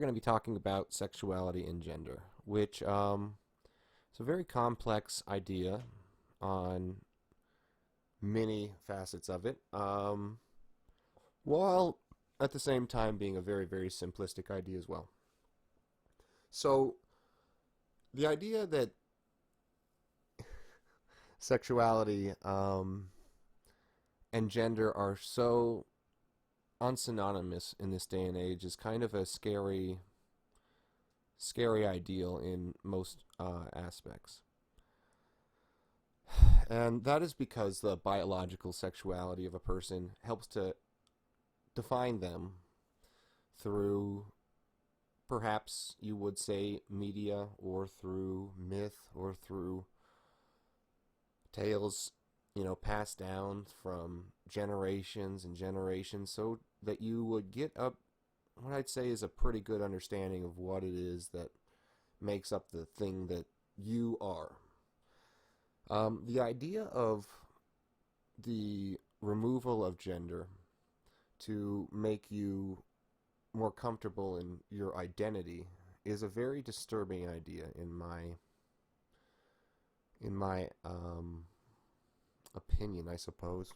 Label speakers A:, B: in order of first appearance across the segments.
A: We're going to be talking about sexuality and gender, which is a very complex idea on many facets of it, while at the same time being a very, very simplistic idea as well. So, the idea that sexuality and gender are so unsynonymous in this day and age is kind of a scary ideal in most aspects. And that is because the biological sexuality of a person helps to define them through, perhaps you would say, media, or through myth, or through tales, passed down from generations and generations, so that you would get up what I'd say is a pretty good understanding of what it is that makes up the thing that you are. The idea of the removal of gender to make you more comfortable in your identity is a very disturbing idea in my opinion, I suppose.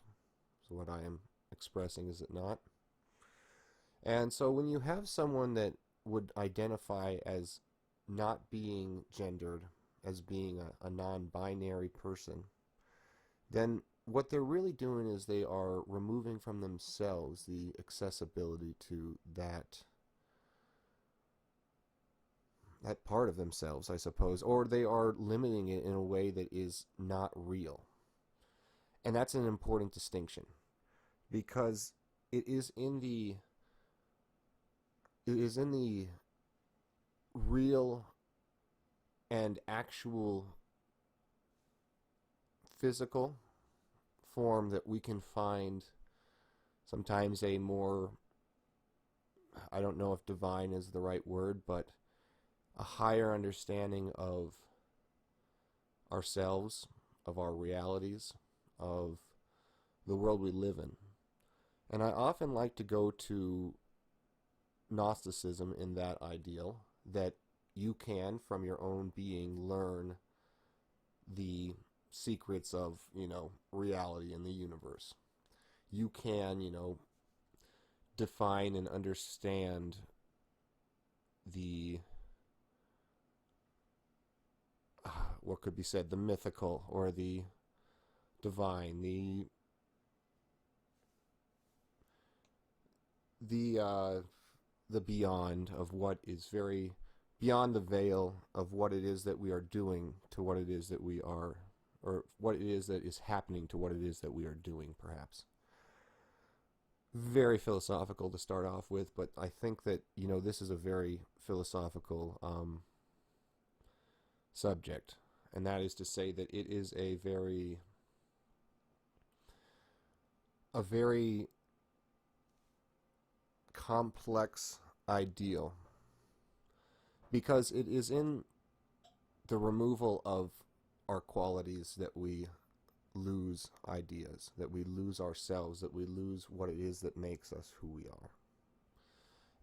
A: Is what I am expressing, is it not? And so when you have someone that would identify as not being gendered, as being a non-binary person, then what they're really doing is they are removing from themselves the accessibility to that part of themselves, I suppose, or they are limiting it in a way that is not real. And that's an important distinction, because it is in the real and actual physical form that we can find sometimes a more, I don't know if divine is the right word, but a higher understanding of ourselves, of our realities, of the world we live in. And I often like to go to Gnosticism in that ideal, that you can, from your own being, learn the secrets of, reality in the universe. You can, define and understand the, what could be said, the mythical or the divine, the beyond of what is very beyond the veil of what it is that we are doing to what it is that we are, or what it is that is happening to what it is that we are doing, perhaps. Very philosophical to start off with, but I think that, this is a very philosophical subject, and that is to say that it is a very complex ideal, because it is in the removal of our qualities that we lose ideas, that we lose ourselves, that we lose what it is that makes us who we are.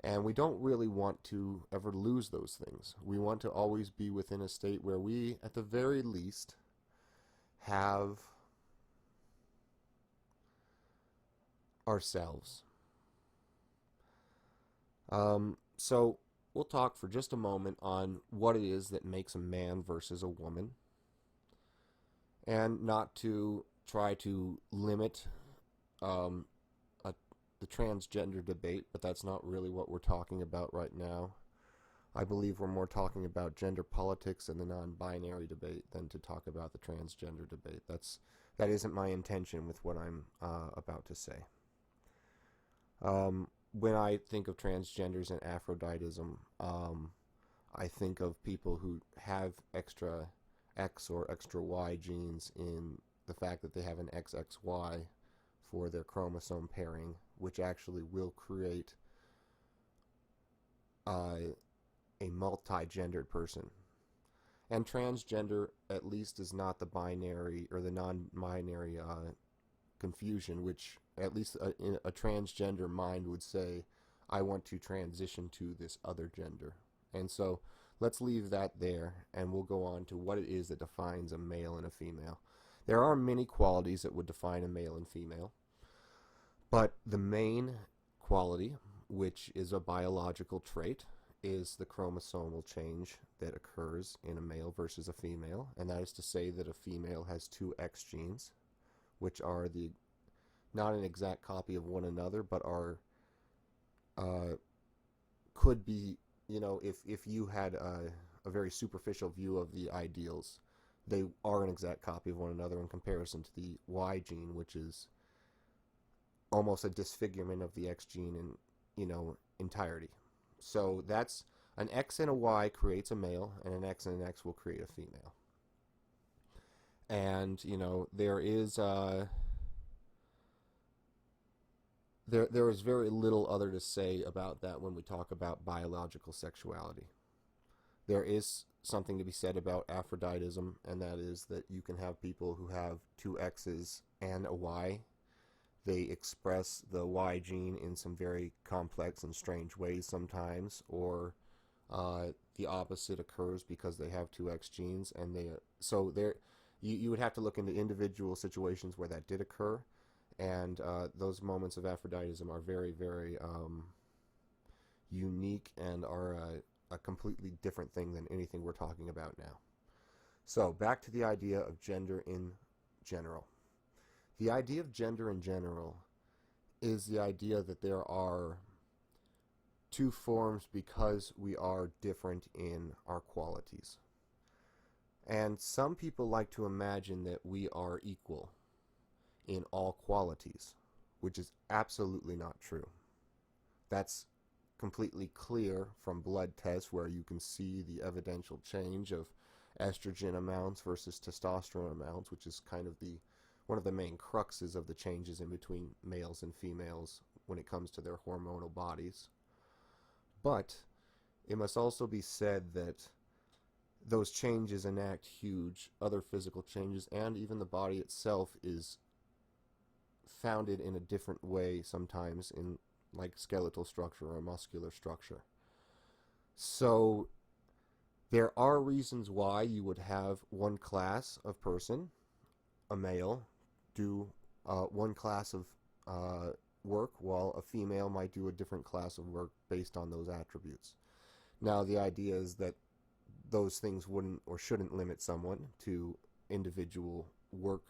A: And we don't really want to ever lose those things. We want to always be within a state where we, at the very least, have ourselves. So we'll talk for just a moment on what it is that makes a man versus a woman, and not to try to limit the transgender debate, but that's not really what we're talking about right now. I believe we're more talking about gender politics and the non-binary debate than to talk about the transgender debate. That isn't my intention with what I'm about to say. When I think of transgenders and Aphroditism, I think of people who have extra X or extra Y genes, in the fact that they have an XXY for their chromosome pairing, which actually will create a multi-gendered person. And transgender, at least, is not the binary or the non-binary confusion, which at least a transgender mind would say, I want to transition to this other gender. And so let's leave that there, and we'll go on to what it is that defines a male and a female. There are many qualities that would define a male and female, but the main quality, which is a biological trait, is the chromosomal change that occurs in a male versus a female, and that is to say that a female has two X genes, which are the not an exact copy of one another, but are could be, if you had a very superficial view of the ideals, they are an exact copy of one another in comparison to the Y gene, which is almost a disfigurement of the X gene in entirety. So that's an X and a Y creates a male, and an X and an X will create a female. And there is there is very little other to say about that when we talk about biological sexuality. There is something to be said about Aphroditism, and that is that you can have people who have two X's and a Y. They express the Y gene in some very complex and strange ways sometimes, or the opposite occurs because they have two X genes, and you would have to look into individual situations where that did occur, and those moments of Aphroditism are very, very unique and are a completely different thing than anything we're talking about now. So back to the idea of gender in general. The idea of gender in general is the idea that there are two forms because we are different in our qualities. And some people like to imagine that we are equal in all qualities, which is absolutely not true. That's completely clear from blood tests where you can see the evidential change of estrogen amounts versus testosterone amounts, which is kind of one of the main cruxes of the changes in between males and females when it comes to their hormonal bodies. But it must also be said that those changes enact huge other physical changes, and even the body itself is founded in a different way sometimes, in like skeletal structure or muscular structure. So there are reasons why you would have one class of person, a male, do one class of work, while a female might do a different class of work based on those attributes. Now, the idea is that those things wouldn't or shouldn't limit someone to individual work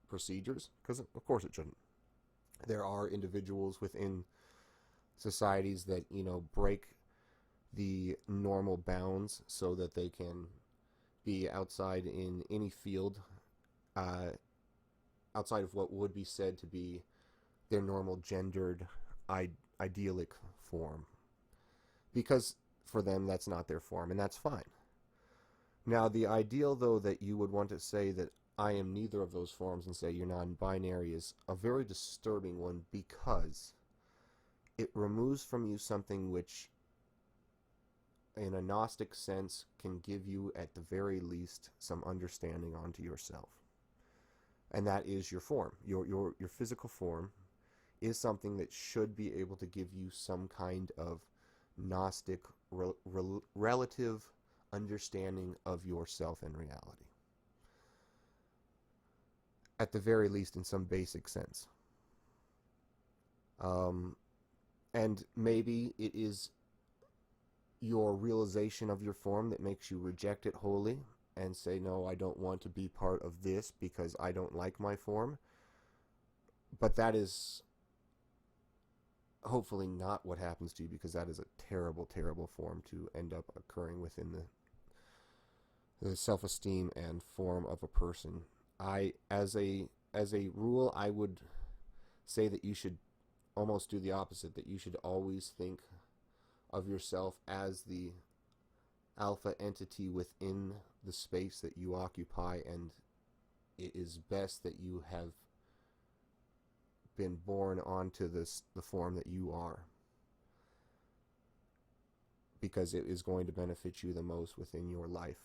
A: procedures, because of course it shouldn't. There are individuals within societies that break the normal bounds so that they can be outside in any field outside of what would be said to be their normal gendered idyllic form, because for them that's not their form, and that's fine. Now, the ideal, though, that you would want to say that I am neither of those forms and say you're non-binary is a very disturbing one, because it removes from you something which, in a Gnostic sense, can give you, at the very least, some understanding onto yourself. And that is your form. Your physical form is something that should be able to give you some kind of Gnostic relative understanding of yourself and reality. At the very least, in some basic sense. And maybe it is your realization of your form that makes you reject it wholly and say, no, I don't want to be part of this because I don't like my form. But that is hopefully not what happens to you, because that is a terrible, terrible form to end up occurring within the self-esteem and form of a person. As a rule, I would say that you should almost do the opposite, that you should always think of yourself as the alpha entity within the space that you occupy, and it is best that you have been born onto the form that you are, because it is going to benefit you the most within your life,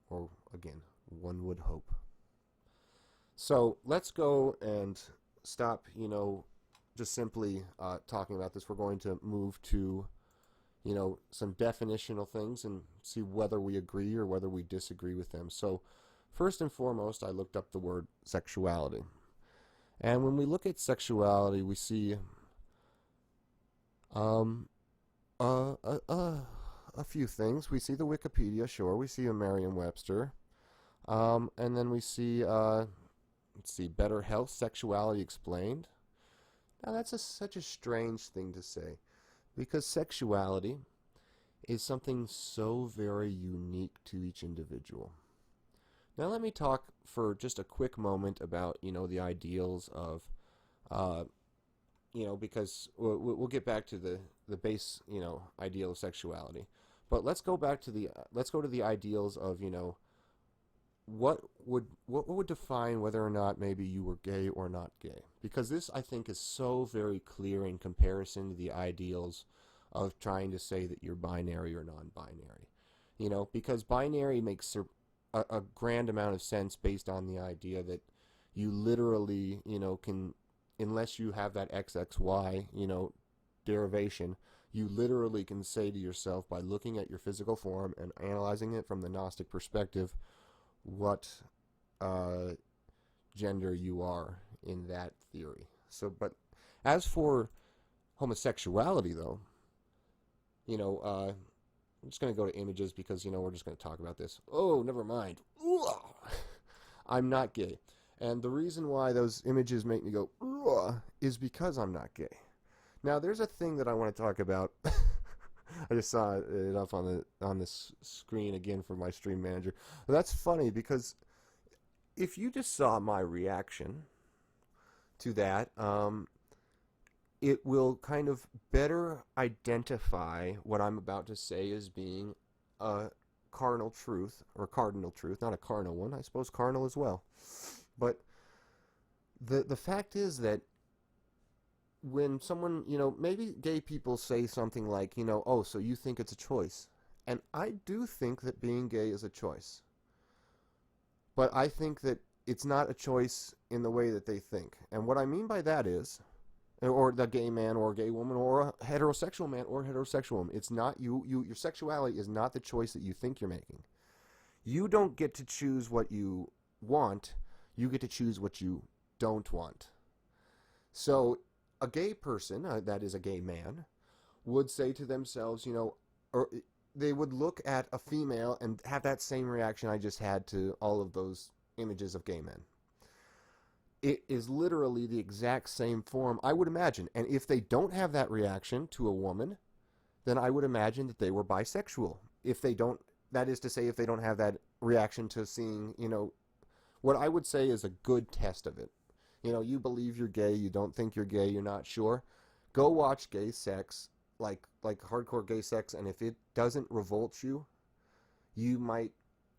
A: or again, one would hope. So let's go and stop, just simply talking about this. We're going to move to, some definitional things and see whether we agree or whether we disagree with them. So, first and foremost, I looked up the word sexuality. And when we look at sexuality, we see um, uh, uh, uh, a few things. We see the Wikipedia, sure. We see a Merriam-Webster. And then we see, let's see, Better Health, Sexuality Explained. Now, that's such a strange thing to say, because sexuality is something so very unique to each individual. Now, let me talk for just a quick moment about, the ideals of, because we'll get back to the base, ideal of sexuality. But let's go to the ideals of, what would define whether or not maybe you were gay or not gay? Because this, I think, is so very clear in comparison to the ideals of trying to say that you're binary or non-binary. Because binary makes a grand amount of sense based on the idea that you literally, can, unless you have that XXY, derivation, you literally can say to yourself by looking at your physical form and analyzing it from the Gnostic perspective, what gender you are in that theory. So, but as for homosexuality, though, I'm just going to go to images because, we're just going to talk about this. Oh, never mind. I'm not gay. And the reason why those images make me go, is because I'm not gay. Now, there's a thing that I want to talk about. I just saw it up on the screen again for my stream manager. That's funny because if you just saw my reaction to that, it will kind of better identify what I'm about to say as being a cardinal truth, not a carnal one. I suppose carnal as well. But the fact is that when someone, maybe gay people say something like, oh, so you think it's a choice. And I do think that being gay is a choice. But I think that it's not a choice in the way that they think. And what I mean by that is, or the gay man or gay woman or a heterosexual man or heterosexual woman, it's not your sexuality is not the choice that you think you're making. You don't get to choose what you want. You get to choose what you don't want. So a gay person, that is a gay man, would say to themselves, or they would look at a female and have that same reaction I just had to all of those images of gay men. It is literally the exact same form, I would imagine. And if they don't have that reaction to a woman, then I would imagine that they were bisexual. If they don't, that is to say, if they don't have that reaction to seeing, what I would say is a good test of it. You believe you're gay, you don't think you're gay, you're not sure. Go watch gay sex, like hardcore gay sex, and if it doesn't revolt you, you might,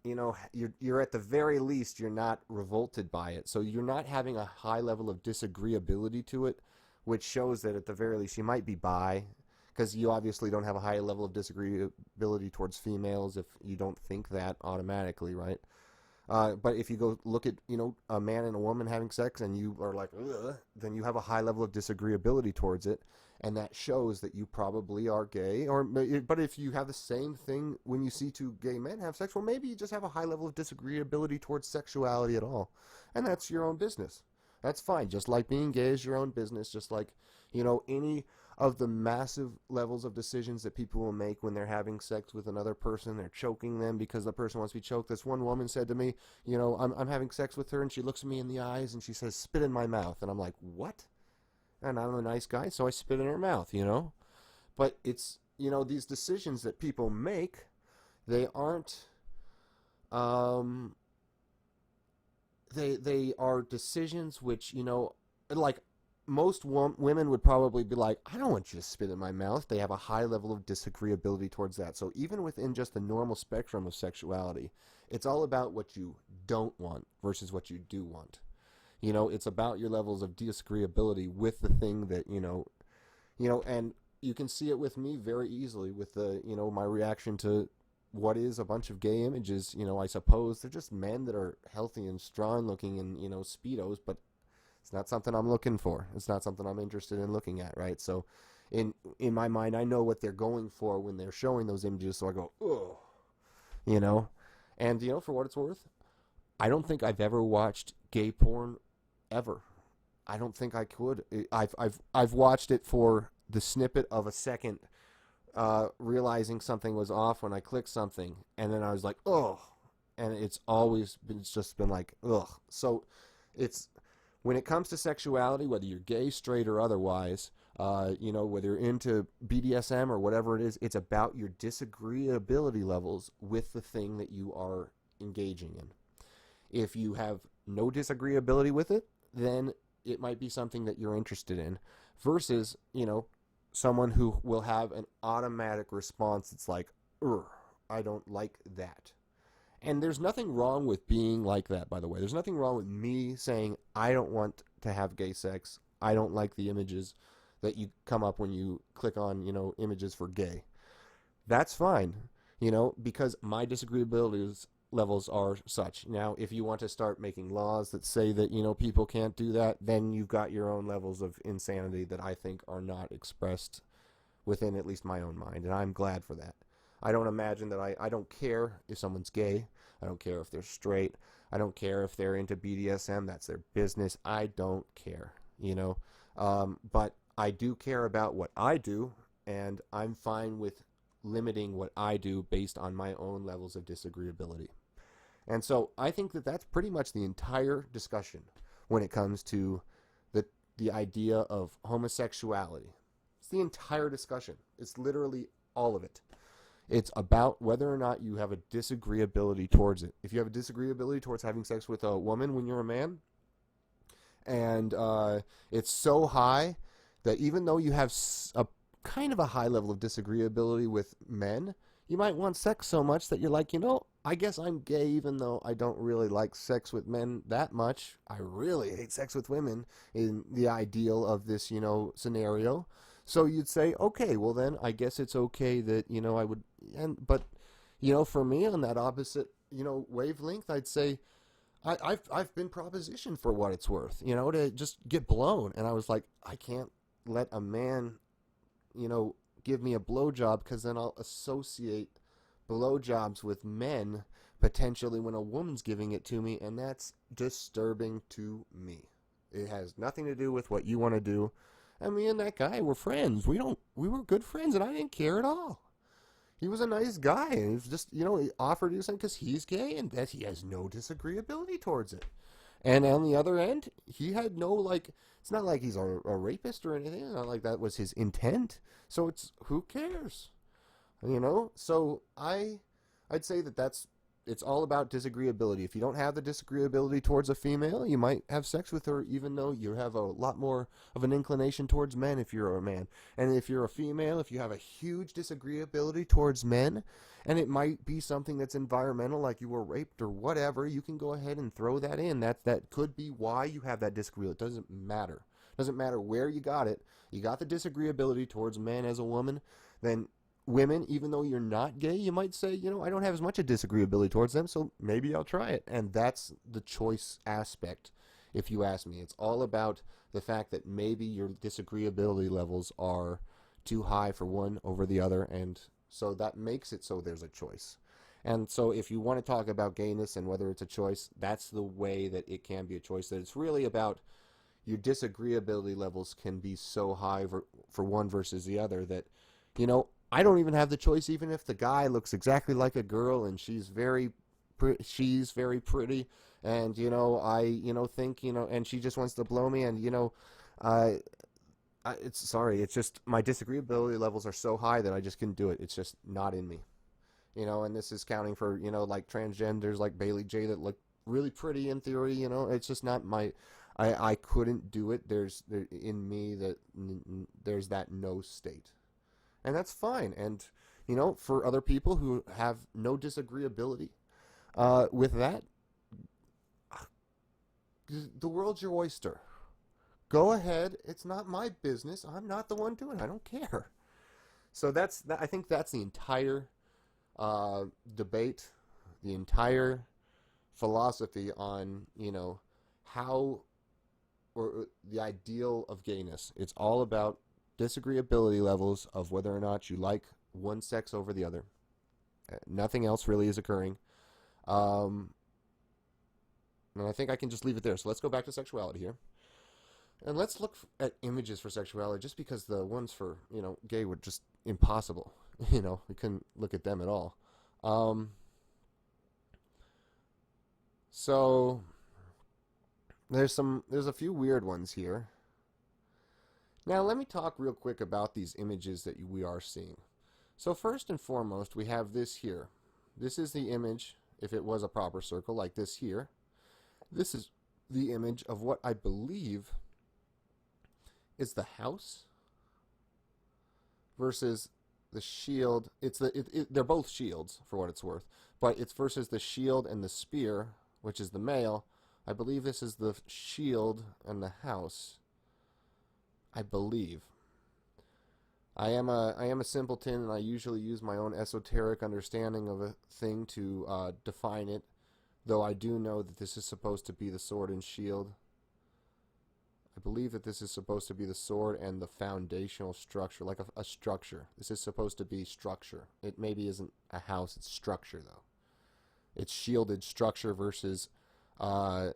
A: you're at the very least, you're not revolted by it. So you're not having a high level of disagreeability to it, which shows that at the very least you might be bi, because you obviously don't have a high level of disagreeability towards females if you don't think that automatically, right? But if you go look at, a man and a woman having sex and you are like, ugh, then you have a high level of disagreeability towards it. And that shows that you probably are gay. But if you have the same thing when you see two gay men have sex, well, maybe you just have a high level of disagreeability towards sexuality at all. And that's your own business. That's fine. Just like being gay is your own business. Just like, any of the massive levels of decisions that people will make when they're having sex with another person. They're choking them because the person wants to be choked. This one woman said to me, I'm having sex with her, and she looks me in the eyes and she says, spit in my mouth. And I'm like, what? And I'm a nice guy, so I spit in her mouth, But it's, these decisions that people make, they aren't, they are decisions which, like, most women would probably be like, I don't want you to spit in my mouth. They have a high level of disagreeability towards that. So even within just the normal spectrum of sexuality, it's all about what you don't want versus what you do want. It's about your levels of disagreeability with the thing that, and you can see it with me very easily with the, my reaction to what is a bunch of gay images. I suppose they're just men that are healthy and strong looking in, Speedos, but It's not something I'm looking for. It's not something I'm interested in looking at, right? So in my mind, I know what they're going for when they're showing those images, so I go, ugh, you know? And, for what it's worth, I don't think I've ever watched gay porn ever. I don't think I could. I've watched it for the snippet of a second, realizing something was off when I clicked something, and then I was like, ugh, and it's just been like, ugh. So it's when it comes to sexuality, whether you're gay, straight, or otherwise, whether you're into BDSM or whatever it is, it's about your disagreeability levels with the thing that you are engaging in. If you have no disagreeability with it, then it might be something that you're interested in, versus, someone who will have an automatic response that's like, I don't like that. And there's nothing wrong with being like that, by the way. There's nothing wrong with me saying, I don't want to have gay sex. I don't like the images that you come up when you click on, images for gay. That's fine, because my disagreeability levels are such. Now, if you want to start making laws that say that, people can't do that, then you've got your own levels of insanity that I think are not expressed within at least my own mind, and I'm glad for that. I don't imagine that I don't care if someone's gay. I don't care if they're straight. I don't care if they're into BDSM. That's their business. I don't care, But I do care about what I do, and I'm fine with limiting what I do based on my own levels of disagreeability. And so I think that that's pretty much the entire discussion when it comes to the idea of homosexuality. It's the entire discussion. It's literally all of it. It's about whether or not you have a disagreeability towards it. If you have a disagreeability towards having sex with a woman when you're a man, and it's so high that even though you have a kind of a high level of disagreeability with men, you might want sex so much that you're like, I guess I'm gay even though I don't really like sex with men that much. I really hate sex with women in the ideal of this, scenario. So you'd say, okay, well then I guess it's okay that, I would, but for me on that opposite, wavelength, I'd say I've been propositioned for what it's worth, to just get blown. And I was like, I can't let a man, give me a blowjob, because then I'll associate blowjobs with men potentially when a woman's giving it to me, and that's disturbing to me. It has nothing to do with what you want to do. And me and that guy were friends. We were good friends, and I didn't care at all. He was a nice guy, and he was just, he offered to do something because he's gay, and that he has no disagreeability towards it. And on the other end, he had no, it's not like he's a rapist or anything. It's not like that was his intent. So who cares? So I'd say it's all about disagreeability. If you don't have the disagreeability towards a female, you might have sex with her even though you have a lot more of an inclination towards men if you're a man. And if you're a female, if you have a huge disagreeability towards men, and it might be something that's environmental, like you were raped or whatever, you can go ahead and throw that in. That could be why you have that disagreeability. It doesn't matter. It doesn't matter where you got it. You got the disagreeability towards men as a woman, then women, even though you're not gay, you might say, I don't have as much a disagreeability towards them, so maybe I'll try it. And that's the choice aspect, if you ask me. It's all about the fact that maybe your disagreeability levels are too high for one over the other, and so that makes it so there's a choice. And so if you want to talk about gayness and whether it's a choice, that's the way that it can be a choice. That it's really about your disagreeability levels can be so high for one versus the other that, I don't even have the choice, even if the guy looks exactly like a girl and she's very pretty, and I think and she just wants to blow me, and it's just my disagreeability levels are so high that I just couldn't do it. It's just not in me, and this is counting for like transgenders like Bailey J that look really pretty in theory. It's just not my. I couldn't do it. There's in me that there's that no state. And that's fine. And, for other people who have no disagreeability with that, the world's your oyster. Go ahead. It's not my business. I'm not the one doing it. I don't care. So I think that's the entire debate, the entire philosophy on, how or the ideal of gayness. It's all about disagreeability levels of whether or not you like one sex over the other. Nothing else really is occurring. And I think I can just leave it there. So let's go back to sexuality here. And let's look at images for sexuality, just because the ones for, gay were just impossible. We couldn't look at them at all. So there's a few weird ones here. Now let me talk real quick about these images that we are seeing. So first and foremost, we have this here. This is the image, if it was a proper circle, like this here. This is the image of what I believe is the house versus the shield. They're both shields, for what it's worth, but it's versus the shield and the spear, which is the male. I believe this is the shield and the house. I believe. I am a simpleton, and I usually use my own esoteric understanding of a thing to define it, though I do know that this is supposed to be the sword and shield. I believe that this is supposed to be the sword and the foundational structure, like a structure. This is supposed to be structure. It maybe isn't a house, it's structure, though. It's shielded structure versus a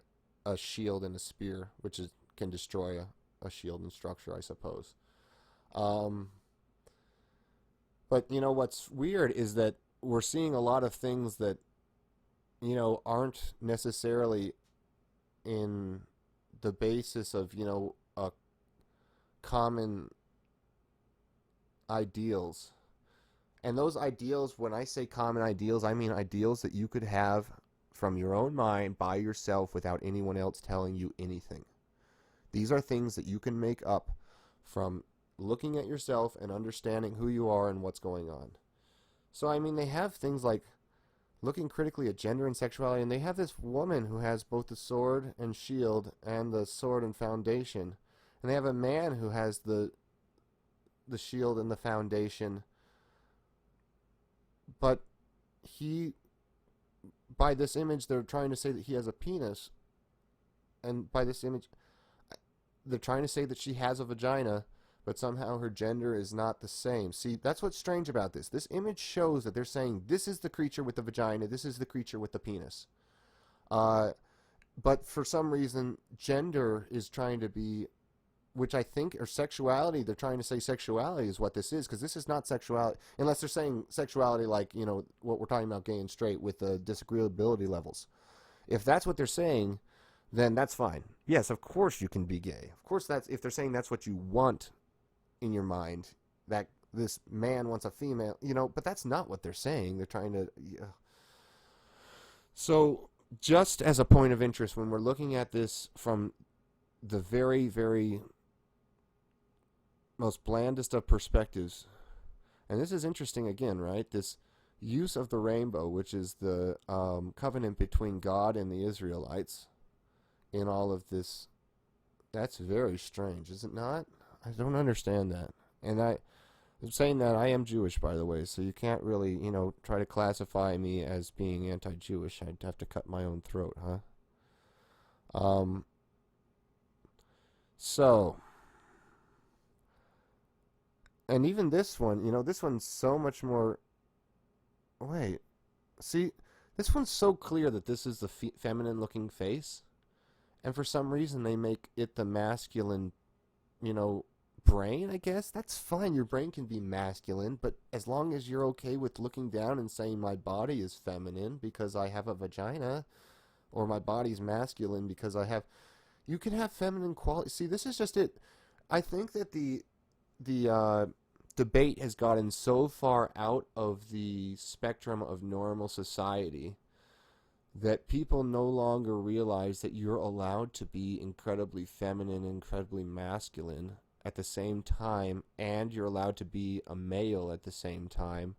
A: shield and a spear, which can destroy a shield and structure, I suppose. But what's weird is that we're seeing a lot of things that aren't necessarily in the basis of a common ideals. And those ideals, when I say common ideals, I mean ideals that you could have from your own mind by yourself without anyone else telling you anything. These are things that you can make up from looking at yourself and understanding who you are and what's going on. So, I mean, they have things like looking critically at gender and sexuality, and they have this woman who has both the sword and shield and the sword and foundation. And they have a man who has the shield and the foundation. But by this image, they're trying to say that he has a penis. And by this image, they're trying to say that she has a vagina, but somehow her gender is not the same. See, that's what's strange about this. This image shows that they're saying this is the creature with the vagina, this is the creature with the penis. But for some reason, gender is trying to be, which I think, or sexuality, they're trying to say sexuality is what this is, because this is not sexuality, unless they're saying sexuality like, what we're talking about, gay and straight, with the disagreeability levels. If that's what they're saying, then that's fine. Yes, of course you can be gay. Of course, if they're saying that's what you want in your mind, that this man wants a female, but that's not what they're saying. They're trying to... So, just as a point of interest, when we're looking at this from the very, very most blandest of perspectives, and this is interesting again, right? This use of the rainbow, which is the covenant between God and the Israelites in all of this, that's very strange, is it not? I don't understand that. And I'm saying that I am Jewish, by the way, so you can't really, try to classify me as being anti-Jewish. I'd have to cut my own throat, huh? So, and even this one, this one's so much more, wait, see, this one's so clear that this is the feminine-looking face, and for some reason they make it the masculine, brain, I guess. That's fine. Your brain can be masculine, but as long as you're okay with looking down and saying my body is feminine because I have a vagina, or my body's masculine because I have... You can have feminine quality. See, this is just it. I think that the debate has gotten so far out of the spectrum of normal society that people no longer realize that you're allowed to be incredibly feminine, incredibly masculine at the same time, and you're allowed to be a male at the same time,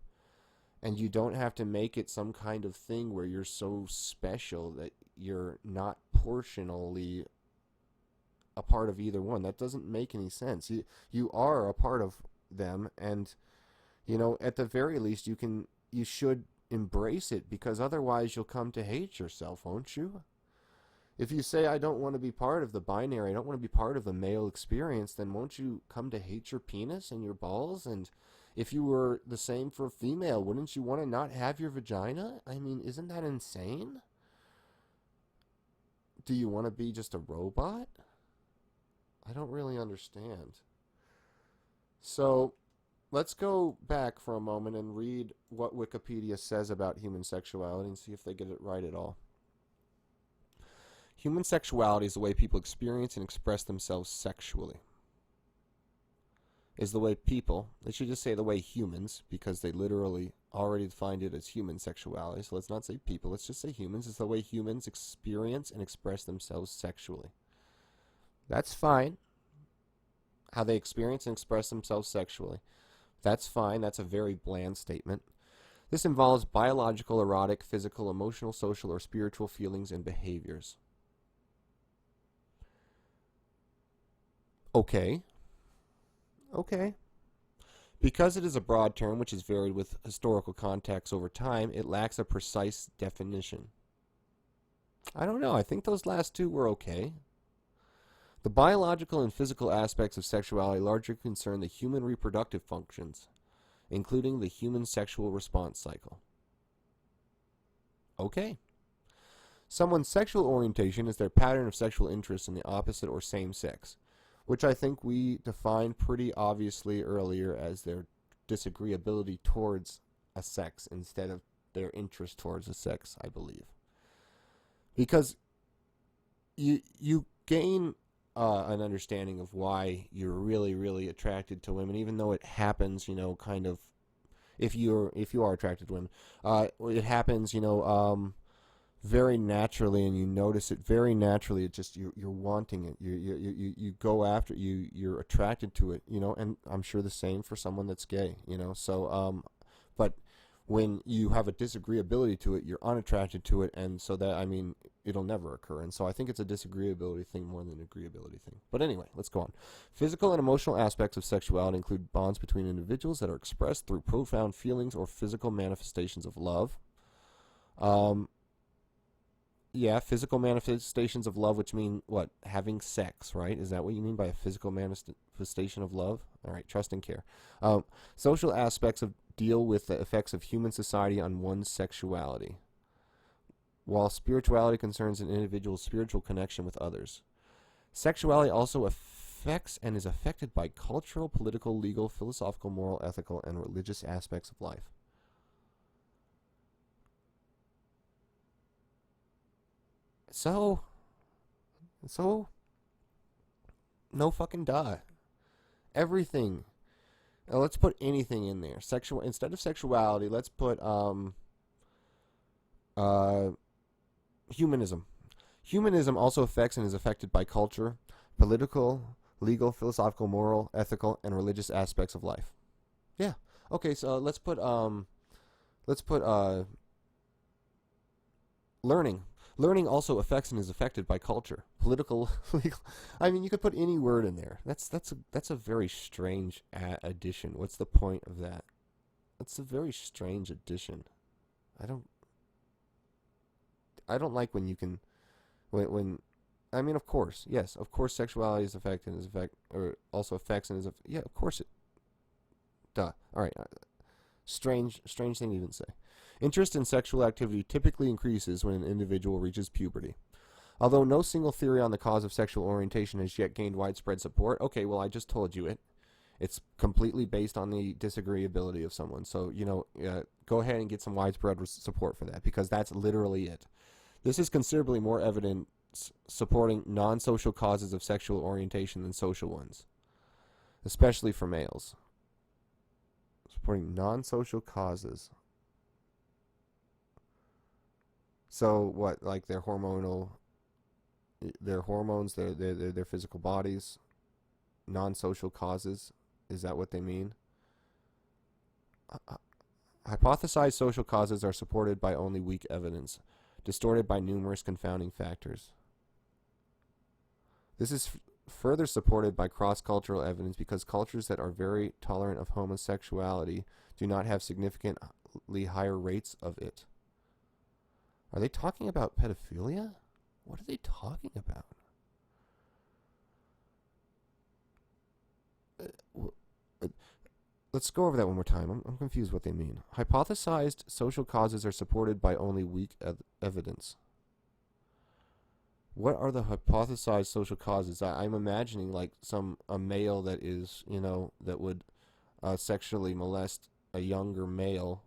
A: and you don't have to make it some kind of thing where you're so special that you're not portionally a part of either one. That doesn't make any sense. You are a part of them, and at the very least you should embrace it, because otherwise you'll come to hate yourself, won't you? If you say, I don't want to be part of the binary, I don't want to be part of the male experience, then won't you come to hate your penis and your balls? And if you were the same for female, wouldn't you want to not have your vagina? I mean, isn't that insane? Do you want to be just a robot? I don't really understand. So, let's go back for a moment and read what Wikipedia says about human sexuality and see if they get it right at all. Human sexuality is the way people experience and express themselves sexually. Is the way people, they should just say the way humans, because they literally already defined it as human sexuality, so let's not say people, let's just say humans, is the way humans experience and express themselves sexually. That's fine. How they experience and express themselves sexually. That's fine. That's a very bland statement. This involves biological, erotic, physical, emotional, social, or spiritual feelings and behaviors. Okay. Because it is a broad term which is varied with historical context over time, it lacks a precise definition. I don't know. I think those last two were okay. The biological and physical aspects of sexuality largely concern the human reproductive functions, including the human sexual response cycle. Okay. Someone's sexual orientation is their pattern of sexual interest in the opposite or same sex, which I think we defined pretty obviously earlier as their disagreeability towards a sex instead of their interest towards a sex, I believe. Because you gain an understanding of why you're really, really attracted to women, even though it happens, kind of, if you are attracted to women, it happens, very naturally, and you notice it very naturally. It just you're wanting it. You go after you're attracted to it. And I'm sure the same for someone that's gay. So but when you have a disagreeability to it, you're unattracted to it, and so that it'll never occur. And so I think it's a disagreeability thing more than an agreeability thing. But anyway, let's go on. Physical and emotional aspects of sexuality include bonds between individuals that are expressed through profound feelings or physical manifestations of love. Yeah, physical manifestations of love, which mean what? Having sex, right? Is that what you mean by a physical manifestation of love? All right, trust and care. Social aspects deal with the effects of human society on one's sexuality, while spirituality concerns an individual's spiritual connection with others. Sexuality also affects and is affected by cultural, political, legal, philosophical, moral, ethical, and religious aspects of life. So, no fucking duh. Everything. Now let's put anything in there. Instead of sexuality, let's put humanism. Humanism also affects and is affected by culture, political, legal, philosophical, moral, ethical, and religious aspects of life. Yeah. Okay, so let's put learning. Learning also affects and is affected by culture, political, legal. You could put any word in there. That's a very strange addition. What's the point of that? That's a very strange addition. I don't like when you can, of course, yes, of course, sexuality is affected and or also affects and is yeah, of course it. Duh. All right. Strange thing to even say. Interest in sexual activity typically increases when an individual reaches puberty. Although no single theory on the cause of sexual orientation has yet gained widespread support. Okay, well, I just told you it. It's completely based on the disagreeability of someone. So, go ahead and get some widespread support for that, because that's literally it. This is considerably more evidence supporting non-social causes of sexual orientation than social ones, especially for males. Supporting non-social causes. So what? Like their hormones, their physical bodies, non-social causes. Is that what they mean? Hypothesized social causes are supported by only weak evidence, distorted by numerous confounding factors. This is further supported by cross-cultural evidence because cultures that are very tolerant of homosexuality do not have significantly higher rates of it. Are they talking about pedophilia? What are they talking about? Let's go over that one more time. I'm confused what they mean. Hypothesized social causes are supported by only weak evidence. What are the hypothesized social causes? I'm imagining like a male that is, that would sexually molest a younger male,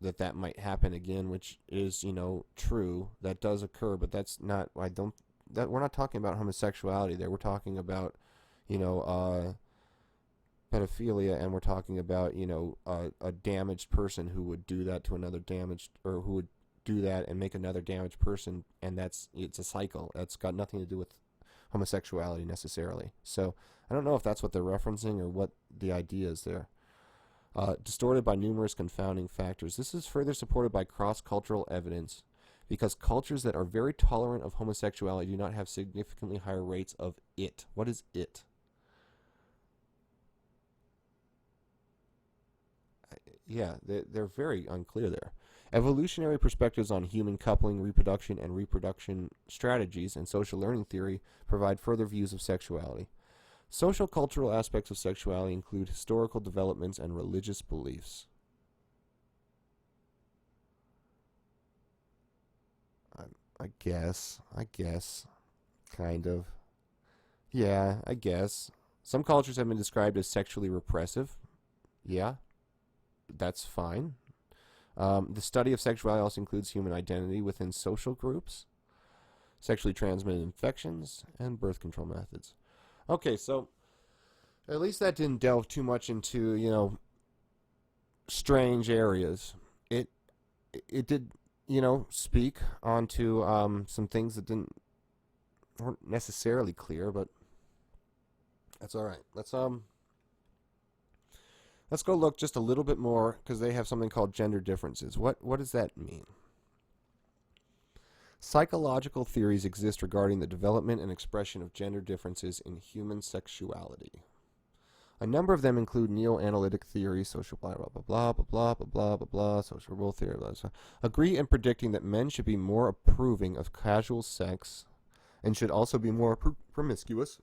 A: that might happen again, which is, true. That does occur, but that's not, we're not talking about homosexuality there. We're talking about, pedophilia, and we're talking about, a damaged person who would do that to another damaged, or who would do that and make another damaged person, and it's a cycle. That's got nothing to do with homosexuality necessarily. So I don't know if that's what they're referencing or what the idea is there. Distorted by numerous confounding factors. This is further supported by cross-cultural evidence, because cultures that are very tolerant of homosexuality do not have significantly higher rates of it. What is it? Yeah, they're very unclear there. Evolutionary perspectives on human coupling, reproduction, and reproduction strategies, and social learning theory provide further views of sexuality. Social cultural aspects of sexuality include historical developments and religious beliefs. I guess, kind of. Yeah, I guess. Some cultures have been described as sexually repressive. Yeah, that's fine. The study of sexuality also includes human identity within social groups, sexually transmitted infections, and birth control methods. Okay, so at least that didn't delve too much into, strange areas. It did, speak onto some things that weren't necessarily clear, but that's all right. Let's go look just a little bit more, because they have something called gender differences. What does that mean? Psychological theories exist regarding the development and expression of gender differences in human sexuality. A number of them include neo-analytic theory, social blah blah blah blah blah blah blah blah blah, social role theory, blah, blah, agree in predicting that men should be more approving of casual sex and should also be more promiscuous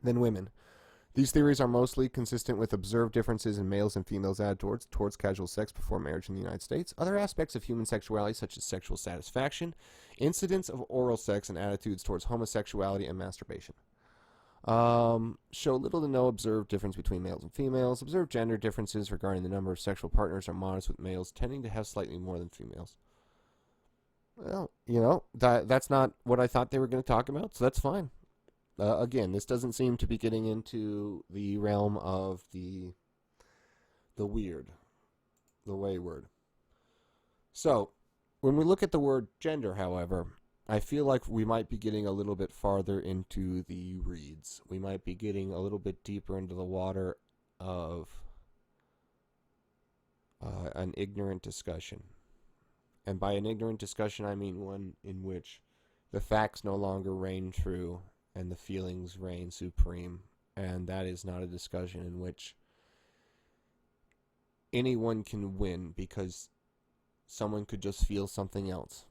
A: than women. These theories are mostly consistent with observed differences in males and females' attitudes towards casual sex before marriage in the United States. Other aspects of human sexuality, such as sexual satisfaction, incidents of oral sex, and attitudes towards homosexuality and masturbation, show little to no observed difference between males and females. Observed gender differences regarding the number of sexual partners are modest, with males tending to have slightly more than females. Well, that's not what I thought they were going to talk about, so that's fine. Again, this doesn't seem to be getting into the realm of the weird, the wayward. So, when we look at the word gender, however, I feel like we might be getting a little bit farther into the reeds. We might be getting a little bit deeper into the water of an ignorant discussion. And by an ignorant discussion, I mean one in which the facts no longer reign true and the feelings reign supreme. And that is not a discussion in which anyone can win, because someone could just feel something else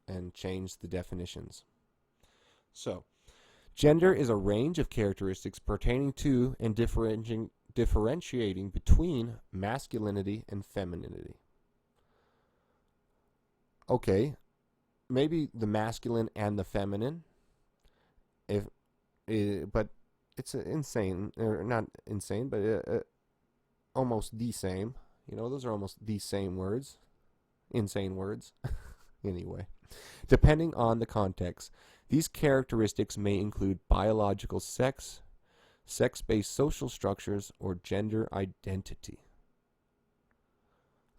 A: and change the definitions. So, gender is a range of characteristics pertaining to and differentiating between masculinity and femininity. Okay, maybe the masculine and the feminine, but it's insane, or not insane, but almost the same. Those are almost the same words. Insane words. Anyway, depending on the context, these characteristics may include biological sex, sex-based social structures, or gender identity.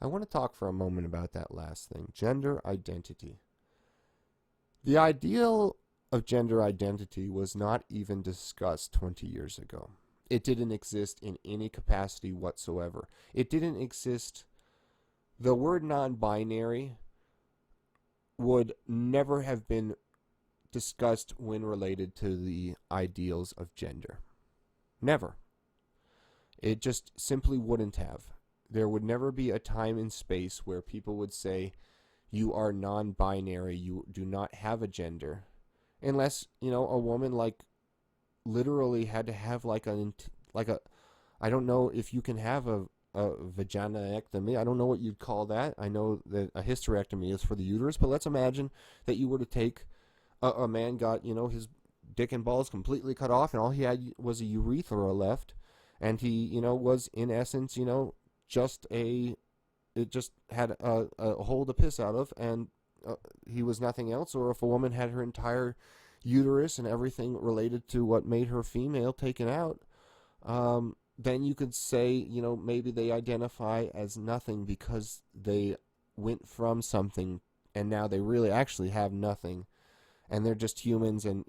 A: I want to talk for a moment about that last thing, gender identity. The ideal of gender identity was not even discussed 20 years ago. It didn't exist in any capacity whatsoever. It didn't exist. The word non-binary would never have been discussed when related to the ideals of gender. Never. It just simply wouldn't have. There would never be a time and space where people would say, you are non-binary, you do not have a gender, unless, a woman like literally had to have like a I don't know if you can have a vaginectomy. I don't know what you'd call that. I know that a hysterectomy is for the uterus, but let's imagine that you were to take a man got, his dick and balls completely cut off, and all he had was a urethra left, and he, was in essence, just it just had a hole to piss out of, and he was nothing else. Or if a woman had her entire uterus and everything related to what made her female taken out, then you could say, maybe they identify as nothing because they went from something and now they really actually have nothing, and they're just humans, and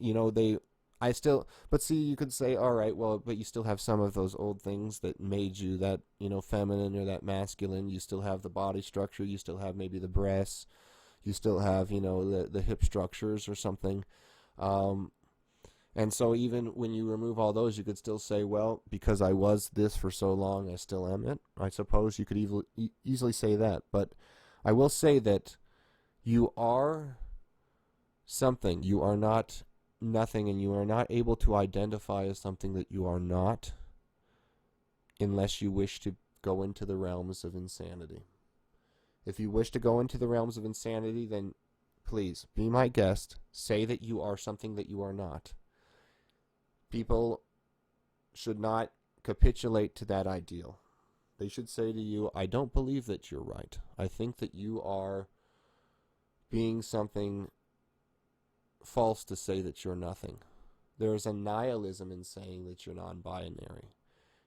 A: but see, you could say, all right, well, but you still have some of those old things that made you that, feminine or that masculine. You still have the body structure, you still have maybe the breasts, you still have, the hip structures or something. And so even when you remove all those, you could still say, well, because I was this for so long, I still am it. I suppose you could easily say that. But I will say that you are something. You are not nothing, and you are not able to identify as something that you are not unless you wish to go into the realms of insanity. If you wish to go into the realms of insanity, then please be my guest. Say that you are something that you are not. People should not capitulate to that ideal. They should say to you, I don't believe that you're right. I think that you are being something false to say that you're nothing. There is a nihilism in saying that you're non-binary.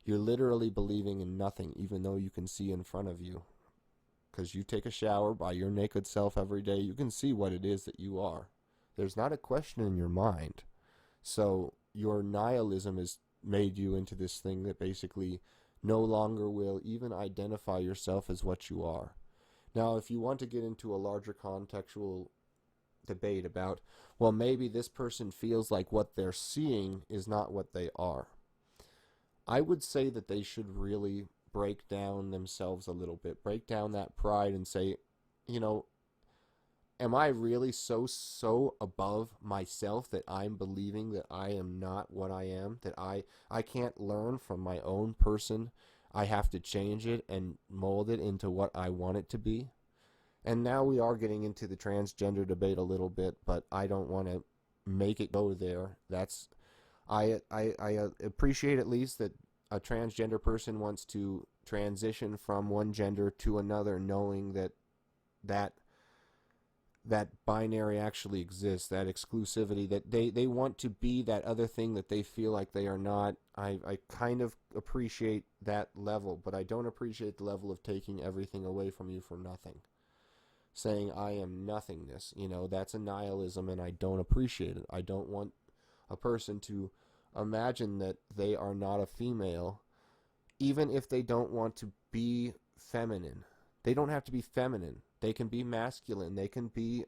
A: You're literally believing in nothing, even though you can see in front of you. Because you take a shower by your naked self every day, you can see what it is that you are. There's not a question in your mind. So your nihilism has made you into this thing that basically no longer will even identify yourself as what you are. Now, if you want to get into a larger contextual debate about, well, maybe this person feels like what they're seeing is not what they are, I would say that they should really break down themselves a little bit, break down that pride and say, am I really so above myself that I'm believing that I am not what I am, that I can't learn from my own person? I have to change it and mold it into what I want it to be. And now we are getting into the transgender debate a little bit, but I don't want to make it go there. I appreciate at least that a transgender person wants to transition from one gender to another, knowing that binary actually exists, that exclusivity, that they want to be that other thing that they feel like they are not. I kind of appreciate that level, but I don't appreciate the level of taking everything away from you for nothing. Saying I am nothingness, that's a nihilism, and I don't appreciate it. I don't want a person to imagine that they are not a female, even if they don't want to be feminine. They don't have to be feminine. They can be masculine. They can be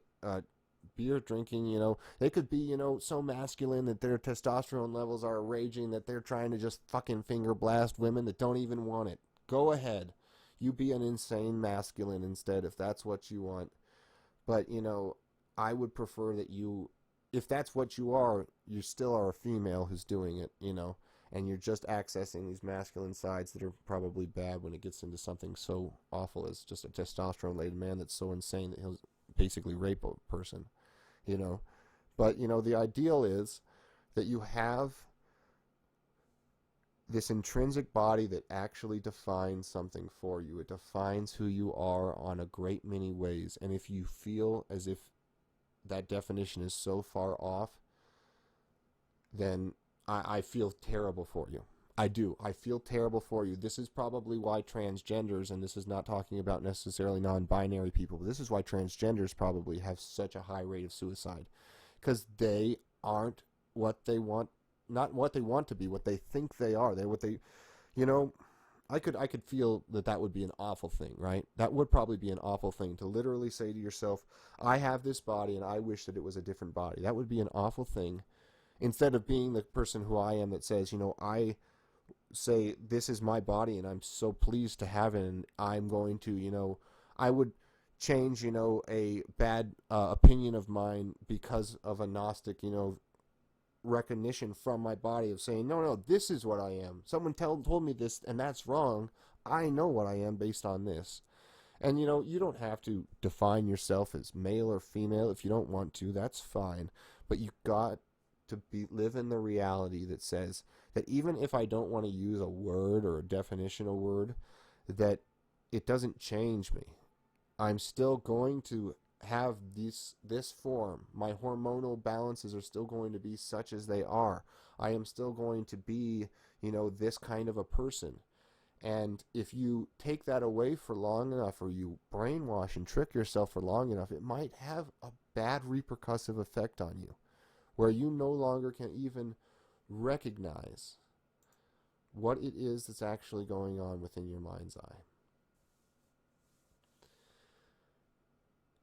A: beer drinking, They could be, so masculine that their testosterone levels are raging that they're trying to just fucking finger blast women that don't even want it. Go ahead. You be an insane masculine instead if that's what you want. But, I would prefer that if that's what you are, you still are a female who's doing it, and you're just accessing these masculine sides that are probably bad when it gets into something so awful as just a testosterone-laden man that's so insane that he'll basically rape a person, But, the ideal is that you have this intrinsic body that actually defines something for you. It defines who you are on a great many ways. And if you feel as if that definition is so far off, then I feel terrible for you. I do. I feel terrible for you. This is probably why transgenders, and this is not talking about necessarily non-binary people, but this is why transgenders probably have such a high rate of suicide. Because they aren't what they want, not what they want to be, what they think they are. They're what they, I could feel that would be an awful thing, right? That would probably be an awful thing to literally say to yourself, I have this body and I wish that it was a different body. That would be an awful thing. Instead of being the person who I am that says, I say this is my body and I'm so pleased to have it, and I'm going to, I would change, a bad opinion of mine because of a Gnostic, recognition from my body of saying, no, no, this is what I am. Someone told me this, and that's wrong. I know what I am based on this. And, you don't have to define yourself as male or female if you don't want to. That's fine. But you got to live in the reality that says that even if I don't want to use a word or a definitional word, that it doesn't change me. I'm still going to have this form. My hormonal balances are still going to be such as they are. I am still going to be, this kind of a person. And if you take that away for long enough, or you brainwash and trick yourself for long enough, it might have a bad repercussive effect on you, where you no longer can even recognize what it is that's actually going on within your mind's eye.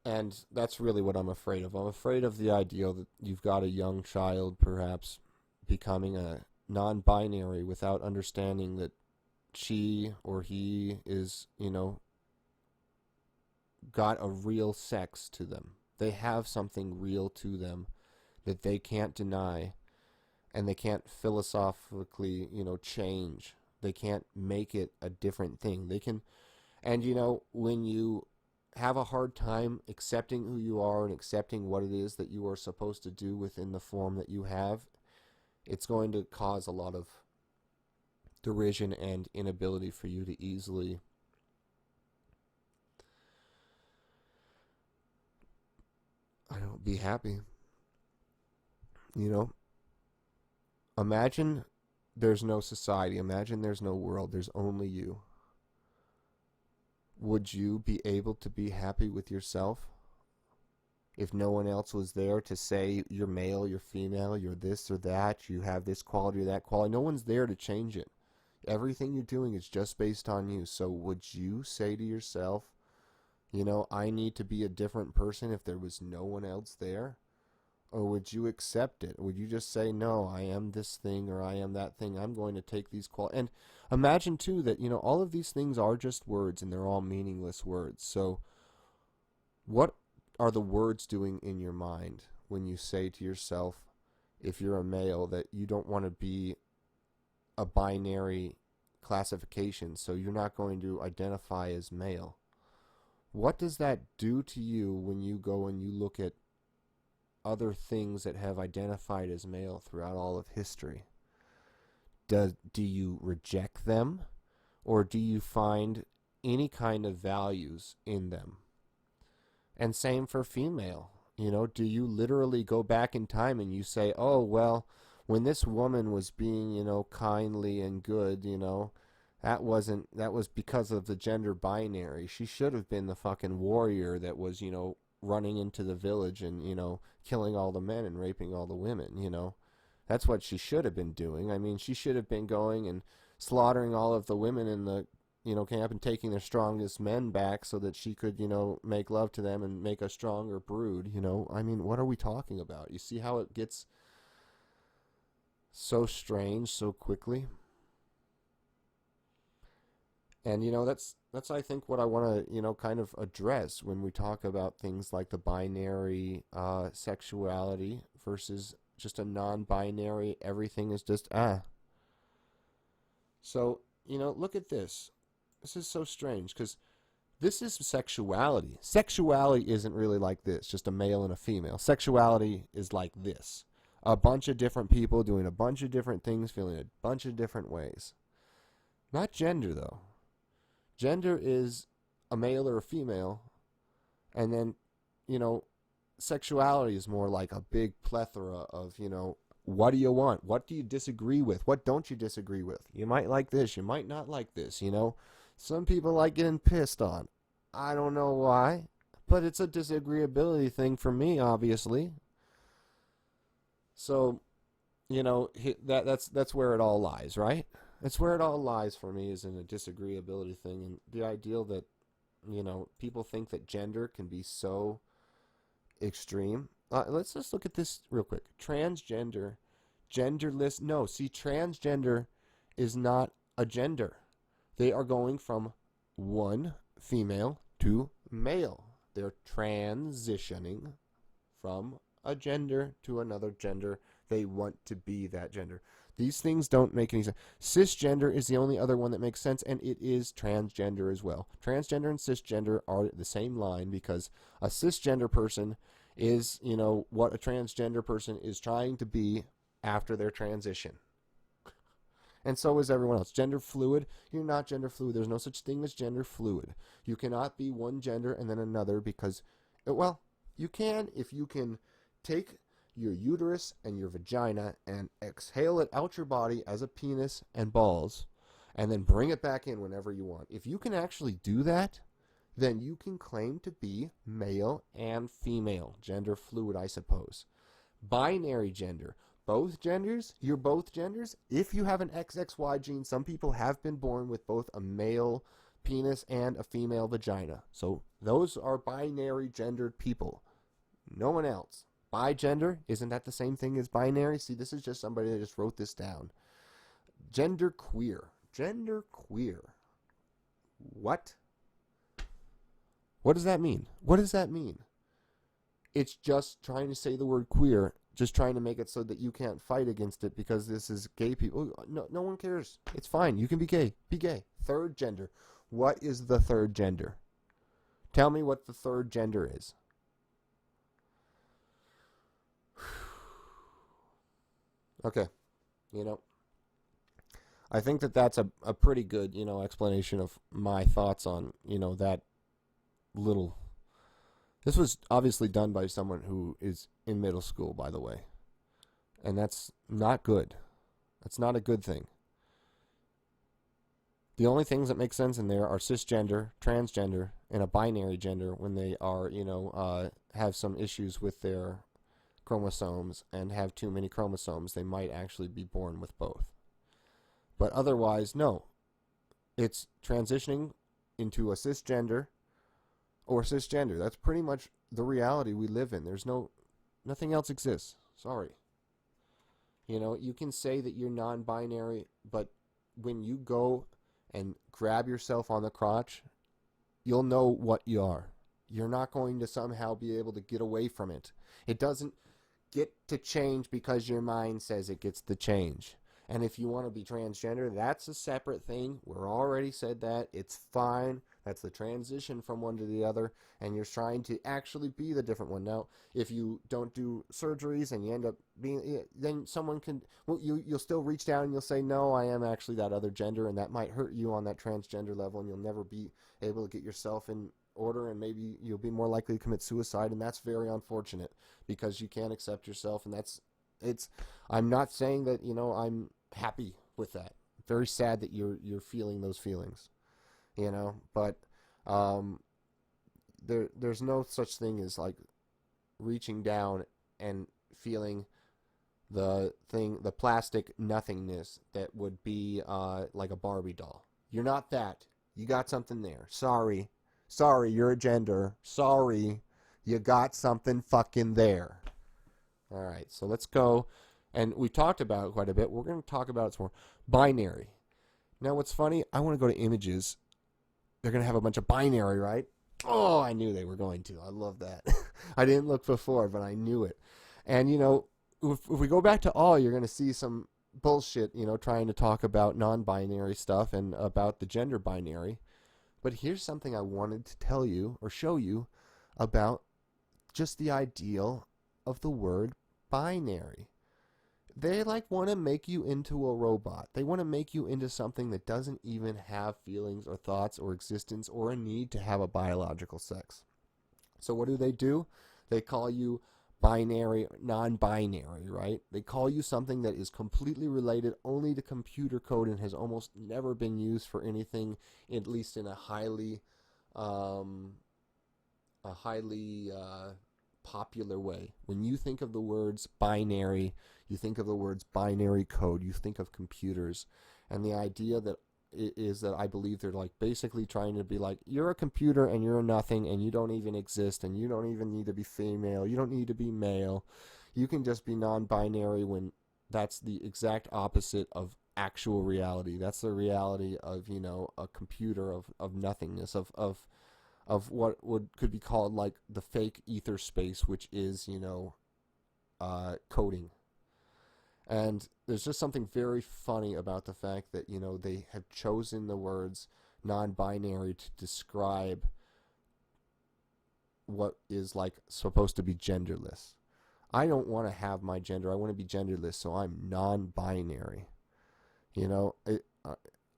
A: And that's really what I'm afraid of. I'm afraid of the idea that you've got a young child perhaps becoming a non-binary without understanding that she or he is, got a real sex to them. They have something real to them that they can't deny, and they can't philosophically, change. They can't make it a different thing. They can, and when you have a hard time accepting who you are and accepting what it is that you are supposed to do within the form that you have, it's going to cause a lot of derision and inability for you to easily be happy. Imagine there's no society. Imagine there's no world. There's only you. Would you be able to be happy with yourself if no one else was there to say you're male, you're female, you're this or that, you have this quality or that quality? No one's there to change it. Everything you're doing is just based on you. So would you say to yourself, I need to be a different person if there was no one else there? Or would you accept it? Would you just say, no, I am this thing or I am that thing. I'm going to take these qualities. And imagine, too, that, all of these things are just words and they're all meaningless words. So what are the words doing in your mind when you say to yourself, if you're a male, that you don't want to be a binary classification, so you're not going to identify as male? What does that do to you when you go and you look at other things that have identified as male throughout all of history? Do you reject them, or do you find any kind of values in them? And same for female. Do you literally go back in time and you say, oh, well, when this woman was being, kindly and good, that was because of the gender binary. She should have been the fucking warrior that was, running into the village and, killing all the men and raping all the women, That's what she should have been doing. I mean, she should have been going and slaughtering all of the women in the, camp and taking their strongest men back so that she could, make love to them and make a stronger brood, I mean, what are we talking about? You see how it gets so strange so quickly? And, that's I think what I want to, kind of address when we talk about things like the binary sexuality versus just a non-binary, everything is just So, look at this. This is so strange because this is sexuality. Sexuality isn't really like this, just a male and a female. Sexuality is like this. A bunch of different people doing a bunch of different things, feeling a bunch of different ways. Not gender, though. Gender is a male or a female, and then, sexuality is more like a big plethora of, what do you want? What do you disagree with? What don't you disagree with? You might like this, you might not like this, Some people like getting pissed on. I don't know why, but it's a disagreeability thing for me, obviously. So, that's where it all lies, right? That's where it all lies for me, is in a disagreeability thing, and the ideal that, people think that gender can be so extreme. Let's just look at this real quick. Transgender, genderless. No, see, transgender is not a gender. They are going from one female to male. They're transitioning from a gender to another gender. They want to be that gender. These things don't make any sense. Cisgender is the only other one that makes sense, and it is transgender as well. Transgender and cisgender are the same line, because a cisgender person is, what a transgender person is trying to be after their transition. And so is everyone else. Gender fluid, you're not gender fluid. There's no such thing as gender fluid. You cannot be one gender and then another, because, well, you can if you can take your uterus and your vagina and exhale it out your body as a penis and balls, and then bring it back in whenever you want. If you can actually do that, then you can claim to be male and female. Gender fluid, I suppose. Binary gender. Both genders, you're both genders. If you have an XXY gene, some people have been born with both a male penis and a female vagina. So those are binary gendered people. No one else. Bigender, isn't that the same thing as binary? See, this is just somebody that just wrote this down. Gender queer. Gender queer. What? What does that mean? What does that mean? It's just trying to say the word queer, just trying to make it so that you can't fight against it because this is gay people. No one cares. It's fine. You can be gay. Be gay. Third gender. What is the third gender? Tell me what the third gender is. Okay. I think that's a pretty good, explanation of my thoughts on, that little... This was obviously done by someone who is in middle school, by the way. And that's not good. That's not a good thing. The only things that make sense in there are cisgender, transgender, and a binary gender when they are, have some issues with their chromosomes and have too many chromosomes. They might actually be born with both. But otherwise, no. It's transitioning into a cisgender or cisgender. That's pretty much the reality we live in. Nothing else exists. Sorry. You can say that you're non-binary, but when you go and grab yourself on the crotch, you'll know what you are. You're not going to somehow be able to get away from it. It doesn't get to change because your mind says it gets to change. And if you want to be transgender, that's a separate thing. We're already said that. It's fine. That's the transition from one to the other, and you're trying to actually be the different one. Now, if you don't do surgeries and you end up being, then someone can, you'll still reach down and you'll say, no, I am actually that other gender, and that might hurt you on that transgender level, and you'll never be able to get yourself in order, and maybe you'll be more likely to commit suicide, and that's very unfortunate because you can't accept yourself, and I'm not saying that, I'm happy with that. Very sad that you're feeling those feelings. But there's no such thing as like reaching down and feeling the plastic nothingness that would be like a Barbie doll. You're not that. You got something there. Sorry, you're a gender. Sorry, you got something fucking there. All right, so let's go. And we talked about it quite a bit. We're going to talk about it some more. Binary. Now, what's funny, I want to go to images. They're going to have a bunch of binary, right? Oh, I knew they were going to. I love that. I didn't look before, but I knew it. And, if we go back to all, you're going to see some bullshit, trying to talk about non-binary stuff and about the gender binary. But here's something I wanted to tell you or show you about just the ideal of the word binary. They want to make you into a robot. They want to make you into something that doesn't even have feelings or thoughts or existence or a need to have a biological sex. So what do? They call you binary, non-binary, right? They call you something that is completely related only to computer code and has almost never been used for anything, at least in a highly popular way. When you think of the words binary, you think of the words binary code, you think of computers, and the idea that is that I believe they're basically trying to be you're a computer and you're nothing and you don't even exist and you don't even need to be female, you don't need to be male, you can just be non-binary, when that's the exact opposite of actual reality. That's the reality of, a computer, of nothingness, of of what could be called like the fake ether space, which is, coding. And there's just something very funny about the fact that, they have chosen the words non-binary to describe what is like supposed to be genderless. I don't want to have my gender. I want to be genderless, so I'm non-binary.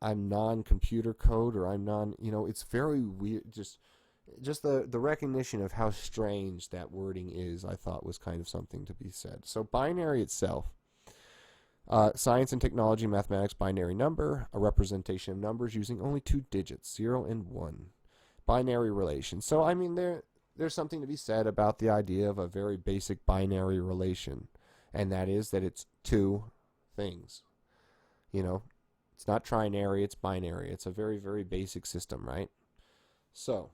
A: I'm non-computer code, or I'm non. It's very weird. Just the recognition of how strange that wording is, I thought was kind of something to be said. So binary itself, science and technology, mathematics, binary number, a representation of numbers using only 2 digits, 0 and 1. Binary relation. So I mean, there's something to be said about the idea of a very basic binary relation, and that is that it's 2 things. It's not trinary, it's binary. It's a very, very basic system, right? So,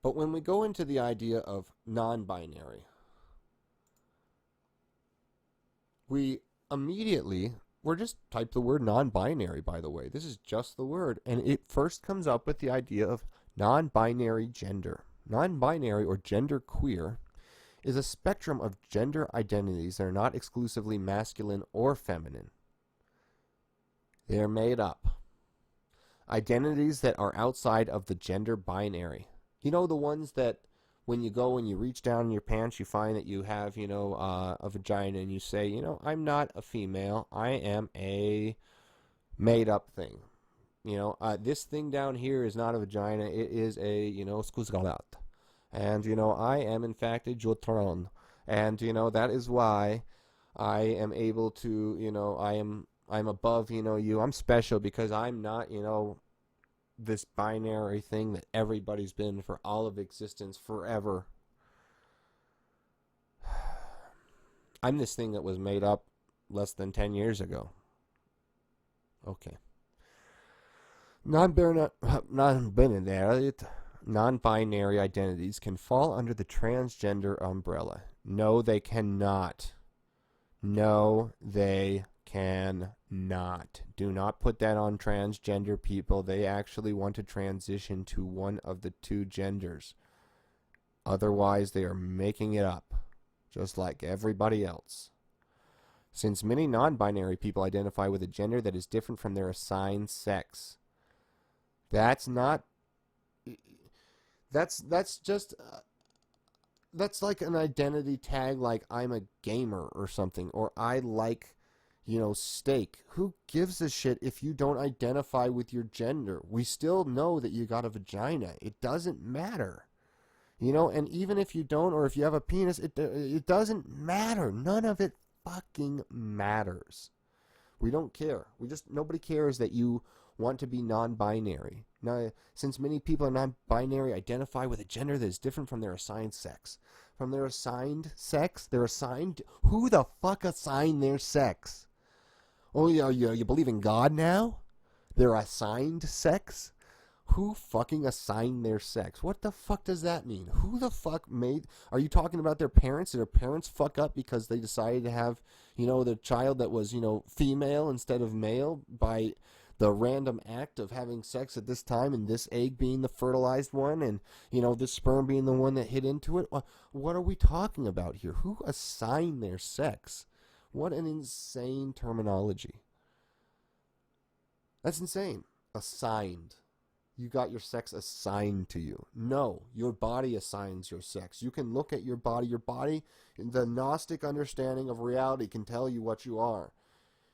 A: but when we go into the idea of non-binary, we're just type the word non-binary, by the way. This is just the word. And it first comes up with the idea of non-binary gender. Non-binary, or gender queer, is a spectrum of gender identities that are not exclusively masculine or feminine. They're made up. Identities that are outside of the gender binary. The ones that when you go and you reach down in your pants, you find that you have, a vagina, and you say, I'm not a female. I am a made up thing. This thing down here is not a vagina. It is a, skuzgalat. And, I am in fact a jotron. And, that is why I am able to, I'm above, you. I'm special because I'm not, this binary thing that everybody's been for all of existence forever. I'm this thing that was made up less than 10 years ago. Okay. Non-binary identities can fall under the transgender umbrella. No, they cannot. No, they cannot. Do not put that on transgender people. They actually want to transition to one of the 2 genders. Otherwise, they are making it up, just like everybody else. Since many non-binary people identify with a gender that is different from their assigned sex. That's like an identity tag, like I'm a gamer or something, or I like steak. Who gives a shit if you don't identify with your gender? We still know that you got a vagina. It doesn't matter. And even if you don't, or if you have a penis, it doesn't matter. None of it fucking matters. We don't care. Nobody cares that you want to be non-binary. Now, since many people are non-binary, identify with a gender that is different from their assigned sex. From their assigned sex? Who the fuck assigned their sex? Oh, yeah, you believe in God now? They're assigned sex? Who fucking assigned their sex? What the fuck does that mean? Who the fuck made... Are you talking about their parents? Did their parents fuck up because they decided to have, the child that was, female instead of male by the random act of having sex at this time, and this egg being the fertilized one, and, this sperm being the one that hit into it? What are we talking about here? Who assigned their sex? What an insane terminology. That's insane. Assigned. You got your sex assigned to you. No, your body assigns your sex. You can look at your body. Your body, the Gnostic understanding of reality, can tell you what you are.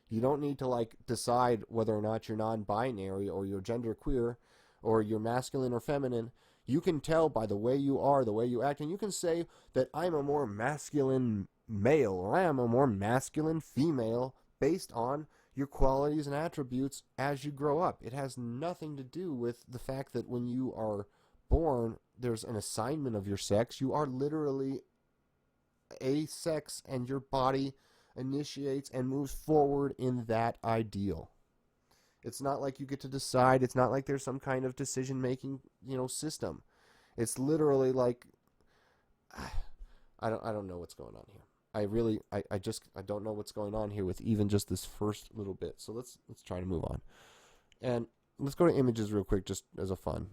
A: You don't need to decide whether or not you're non-binary or you're genderqueer or you're masculine or feminine. You can tell by the way you are, the way you act, and you can say that I'm a more masculine male or I am a more masculine female based on your qualities and attributes as you grow up. It has nothing to do with the fact that when you are born, there's an assignment of your sex. You are literally a sex, and your body initiates and moves forward in that ideal. It's not like you get to decide. It's not like there's some kind of decision-making, system. It's literally like, I don't know what's going on here. I don't know what's going on here with even just this first little bit. So let's try to move on. And let's go to images real quick, just as a fun.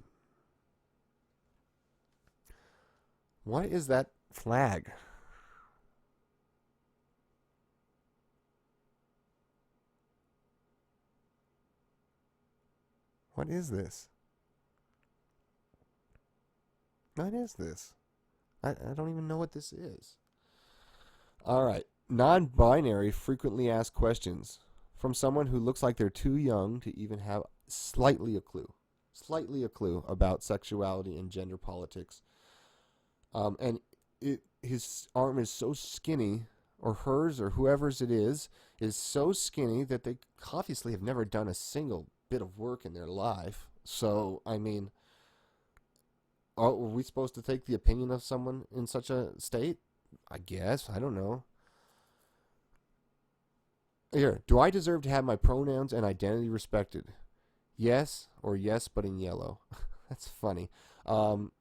A: What is that flag? What is this? What is this? I don't even know what this is. All right. Non binary frequently asked questions from someone who looks like they're too young to even have slightly a clue. Slightly a clue about sexuality and gender politics. And his arm is so skinny, or hers, or whoever's it is so skinny that they obviously have never done a single bit of work in their life. So, I mean, are we supposed to take the opinion of someone in such a state? I guess. I don't know. Here, do I deserve to have my pronouns and identity respected? Yes, or yes, but in yellow. That's funny. Um,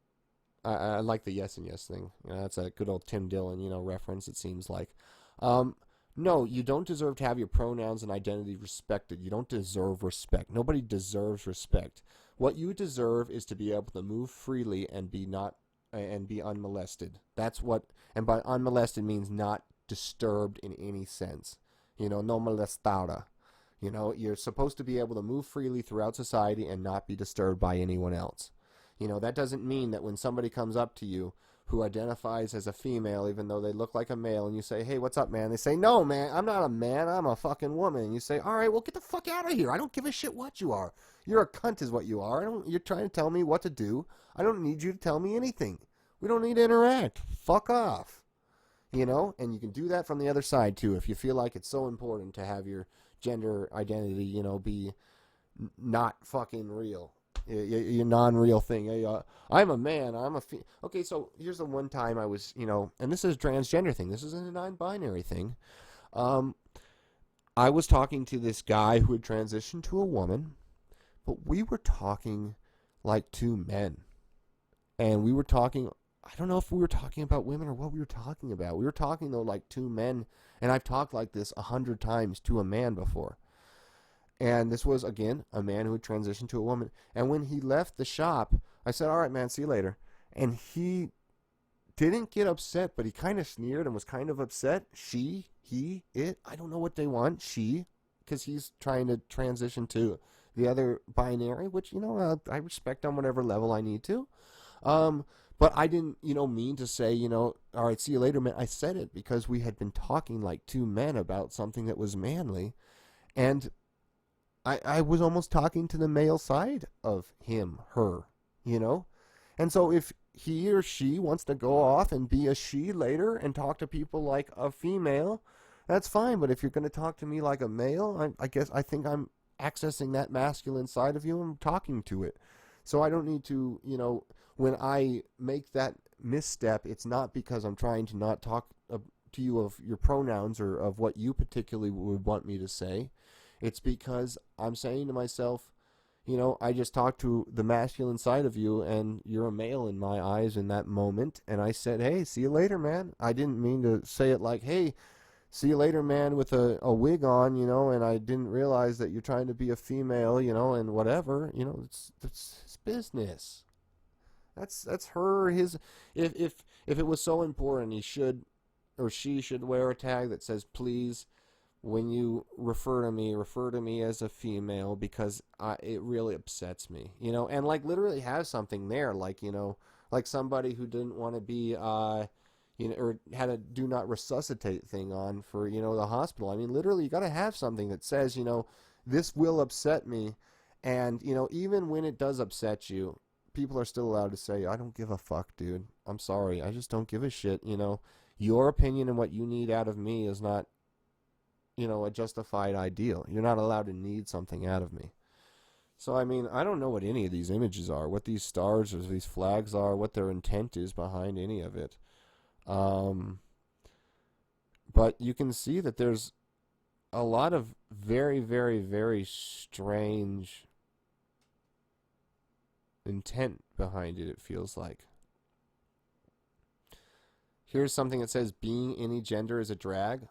A: I like the yes and yes thing. That's a good old Tim Dillon, reference, it seems like. Um, no, you don't deserve to have your pronouns and identity respected. You don't deserve respect. Nobody deserves respect. What you deserve is to be able to move freely and be unmolested. That's what, and by unmolested means not disturbed in any sense. No molestada. You're supposed to be able to move freely throughout society and not be disturbed by anyone else. That doesn't mean that when somebody comes up to you who identifies as a female, even though they look like a male, and you say, hey, what's up, man? They say, no, man, I'm not a man, I'm a fucking woman. And you say, all right, well, get the fuck out of here. I don't give a shit what you are. You're a cunt is what you are. You're trying to tell me what to do. I don't need you to tell me anything. We don't need to interact. Fuck off. And you can do that from the other side, too, if you feel like it's so important to have your gender identity, be not fucking real. Your non-real thing. Hey, I'm a man. Okay, so here's the one time I was, and this is a transgender thing. This isn't a non-binary thing. I was talking to this guy who had transitioned to a woman, but we were talking like two men. And we were talking, I don't know if we were talking about women or what we were talking about. We were talking, though, like two men. And I've talked like this 100 times to a man before. And this was, again, a man who had transitioned to a woman. And when he left the shop, I said, all right, man, see you later. And he didn't get upset, but he kind of sneered and was kind of upset. She, he, it, I don't know what they want. She, because he's trying to transition to the other binary, which, I respect on whatever level I need to. But I didn't, mean to say, all right, see you later, man. I said it because we had been talking like two men about something that was manly. And I was almost talking to the male side of him, her, And so if he or she wants to go off and be a she later and talk to people like a female, that's fine. But if you're going to talk to me like a male, I think I'm accessing that masculine side of you and talking to it. So I don't need to, when I make that misstep, it's not because I'm trying to not talk to you of your pronouns or of what you particularly would want me to say. It's because I'm saying to myself, I just talked to the masculine side of you and you're a male in my eyes in that moment. And I said, hey, see you later, man. I didn't mean to say it like, hey, see you later, man, with a wig on, and I didn't realize that you're trying to be a female, and whatever, it's business. That's her or his. If it was so important, he should or she should wear a tag that says, please, when you refer to me as a female, because it really upsets me, and like literally have something there, like, like somebody who didn't want to be, or had a do not resuscitate thing on for, the hospital. I mean, literally, you got to have something that says, this will upset me. And, even when it does upset you, people are still allowed to say, I don't give a fuck, dude. I'm sorry. I just don't give a shit. Your opinion and what you need out of me is not, a justified ideal. You're not allowed to need something out of me. So, I mean, I don't know what any of these images are, what these stars or these flags are, what their intent is behind any of it. But you can see that there's a lot of very, very, very strange intent behind it, it feels like. Here's something that says, being any gender is a drag.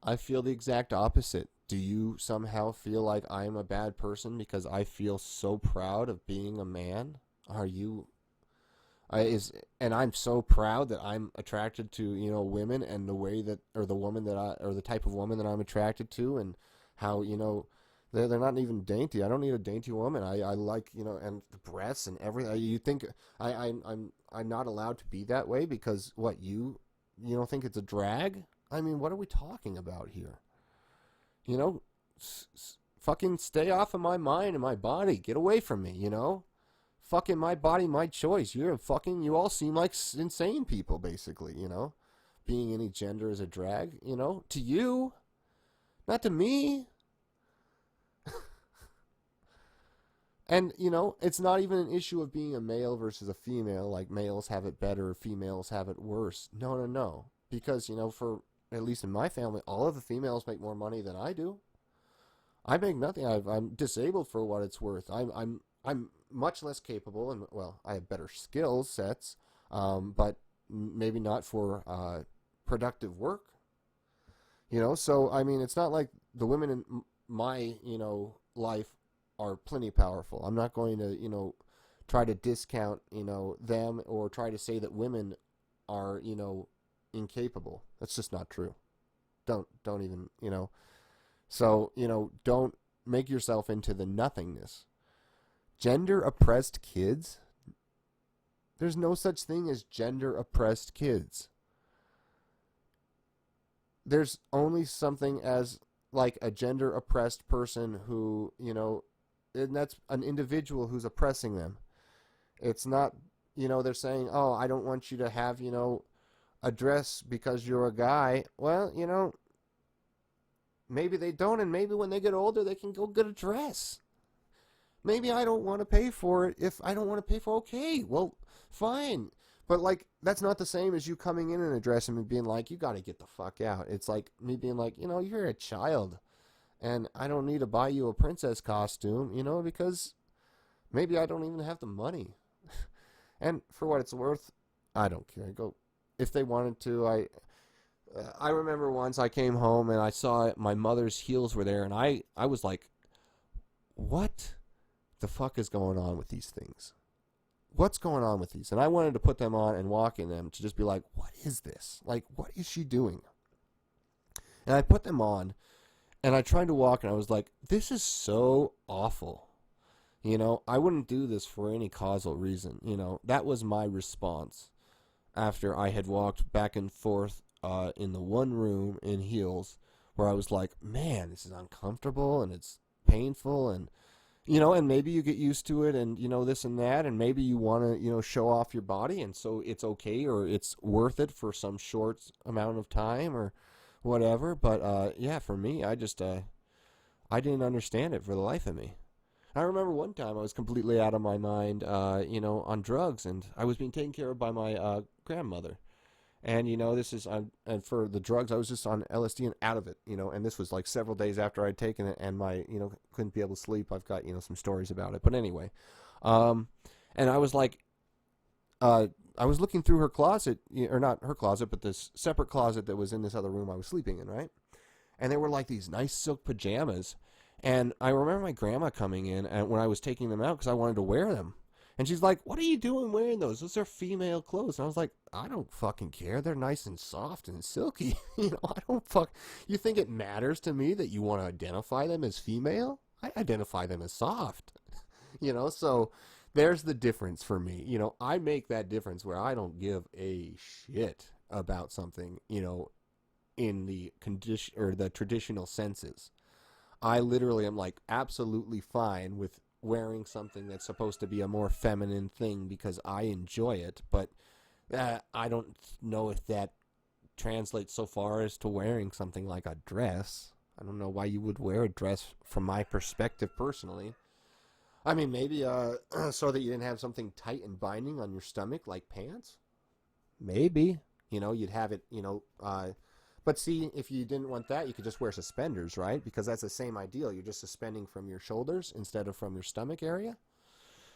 A: I feel the exact opposite. Do you somehow feel like I am a bad person because I feel so proud of being a man? Are you And I'm so proud that I'm attracted to, women, and the way that, or the woman that or the type of woman that I'm attracted to, and how, they're not even dainty. I don't need a dainty woman. I like, and the breasts and everything. You think I'm not allowed to be that way because what, you don't think it's a drag? I mean, what are we talking about here? You know, fucking stay off of my mind and my body. Get away from me, Fucking my body, my choice. You all seem like insane people, basically, Being any gender is a drag, To you, not to me. And, it's not even an issue of being a male versus a female, like males have it better, females have it worse. No, no, no. Because, for, at least in my family, all of the females make more money than I do. I make nothing. I'm disabled for what it's worth. I'm much less capable, and, well, I have better skill sets, but maybe not for productive work. So, I mean, it's not like the women in my, life are plenty powerful. I'm not going to, try to discount, them, or try to say that women are, incapable. That's just not true. Don't even, So, don't make yourself into the nothingness. Gender oppressed kids? There's no such thing as gender oppressed kids. There's only something as like a gender oppressed person who, and that's an individual who's oppressing them. It's not, they're saying, oh, I don't want you to have, a dress because you're a guy. Well, maybe they don't, and maybe when they get older, they can go get a dress. Maybe I don't want to pay for it. If I don't want to pay for it, okay, well, fine. But, like, that's not the same as you coming in a dress and me being like, you got to get the fuck out. It's like me being like, you're a child. And I don't need to buy you a princess costume, because maybe I don't even have the money. And for what it's worth, I don't care. Go, if they wanted to. I remember once I came home and I saw my mother's heels were there, and I was like, what the fuck is going on with these things? What's going on with these? And I wanted to put them on and walk in them to just be like, what is this? Like, what is she doing? And I put them on. And I tried to walk, and I was like, this is so awful. I wouldn't do this for any causal reason. That was my response after I had walked back and forth in the one room in heels, where I was like, man, this is uncomfortable, and it's painful, and, and maybe you get used to it, and, this and that, and maybe you want to, show off your body, and so it's okay, or it's worth it for some short amount of time, or whatever. But yeah, for me, I just I didn't understand it for the life of me. I remember one time I was completely out of my mind, on drugs, and I was being taken care of by my grandmother. And this is and for the drugs, I was just on LSD and out of it, and this was like several days after I'd taken it, and my couldn't be able to sleep. I've got some stories about it, but anyway, and I was like, I was looking through her closet, or not her closet, but this separate closet that was in this other room I was sleeping in, right? And there were like these nice silk pajamas. And I remember my grandma coming in and when I was taking them out because I wanted to wear them. And she's like, what are you doing wearing those? Those are female clothes. And I was like, I don't fucking care. They're nice and soft and silky. I don't You think it matters to me that you want to identify them as female? I identify them as soft. So there's the difference for me. I make that difference where I don't give a shit about something, in the condition or the traditional senses. I literally am like absolutely fine with wearing something that's supposed to be a more feminine thing because I enjoy it, but I don't know if that translates so far as to wearing something like a dress. I don't know why you would wear a dress from my perspective personally. I mean, maybe so that you didn't have something tight and binding on your stomach like pants. Maybe. You'd have it, but see, if you didn't want that, you could just wear suspenders, right? Because that's the same ideal. You're just suspending from your shoulders instead of from your stomach area.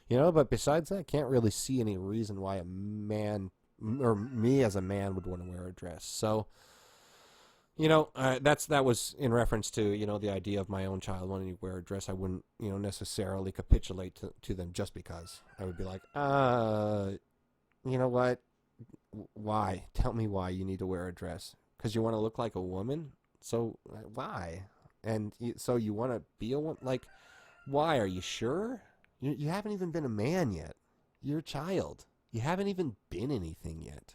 A: But besides that, I can't really see any reason why a man, or me as a man, would want to wear a dress. So, that was in reference to, the idea of my own child wanting to wear a dress. I wouldn't, necessarily capitulate to them just because. I would be like, you know what? Why? Tell me why you need to wear a dress. Because you want to look like a woman? So, why? And so you want to be a woman? Like, why? Are you sure? You haven't even been a man yet. You're a child. You haven't even been anything yet.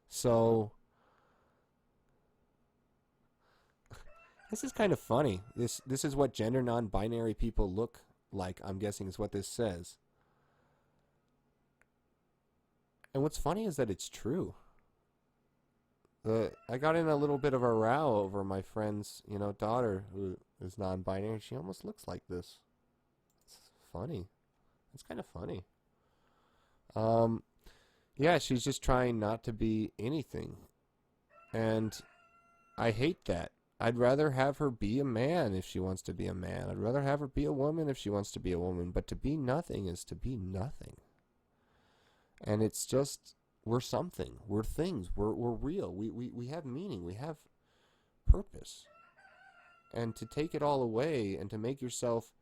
A: So, this is kind of funny. This is what gender non-binary people look like, I'm guessing is what this says. And what's funny is that it's true. I got in a little bit of a row over my friend's, daughter who is non-binary. She almost looks like this. It's funny. It's kind of funny. Yeah, she's just trying not to be anything. And I hate that. I'd rather have her be a man if she wants to be a man. I'd rather have her be a woman if she wants to be a woman. But to be nothing is to be nothing. And it's just, we're something. We're things. We're real. We have meaning. We have purpose. And to take it all away and to make yourself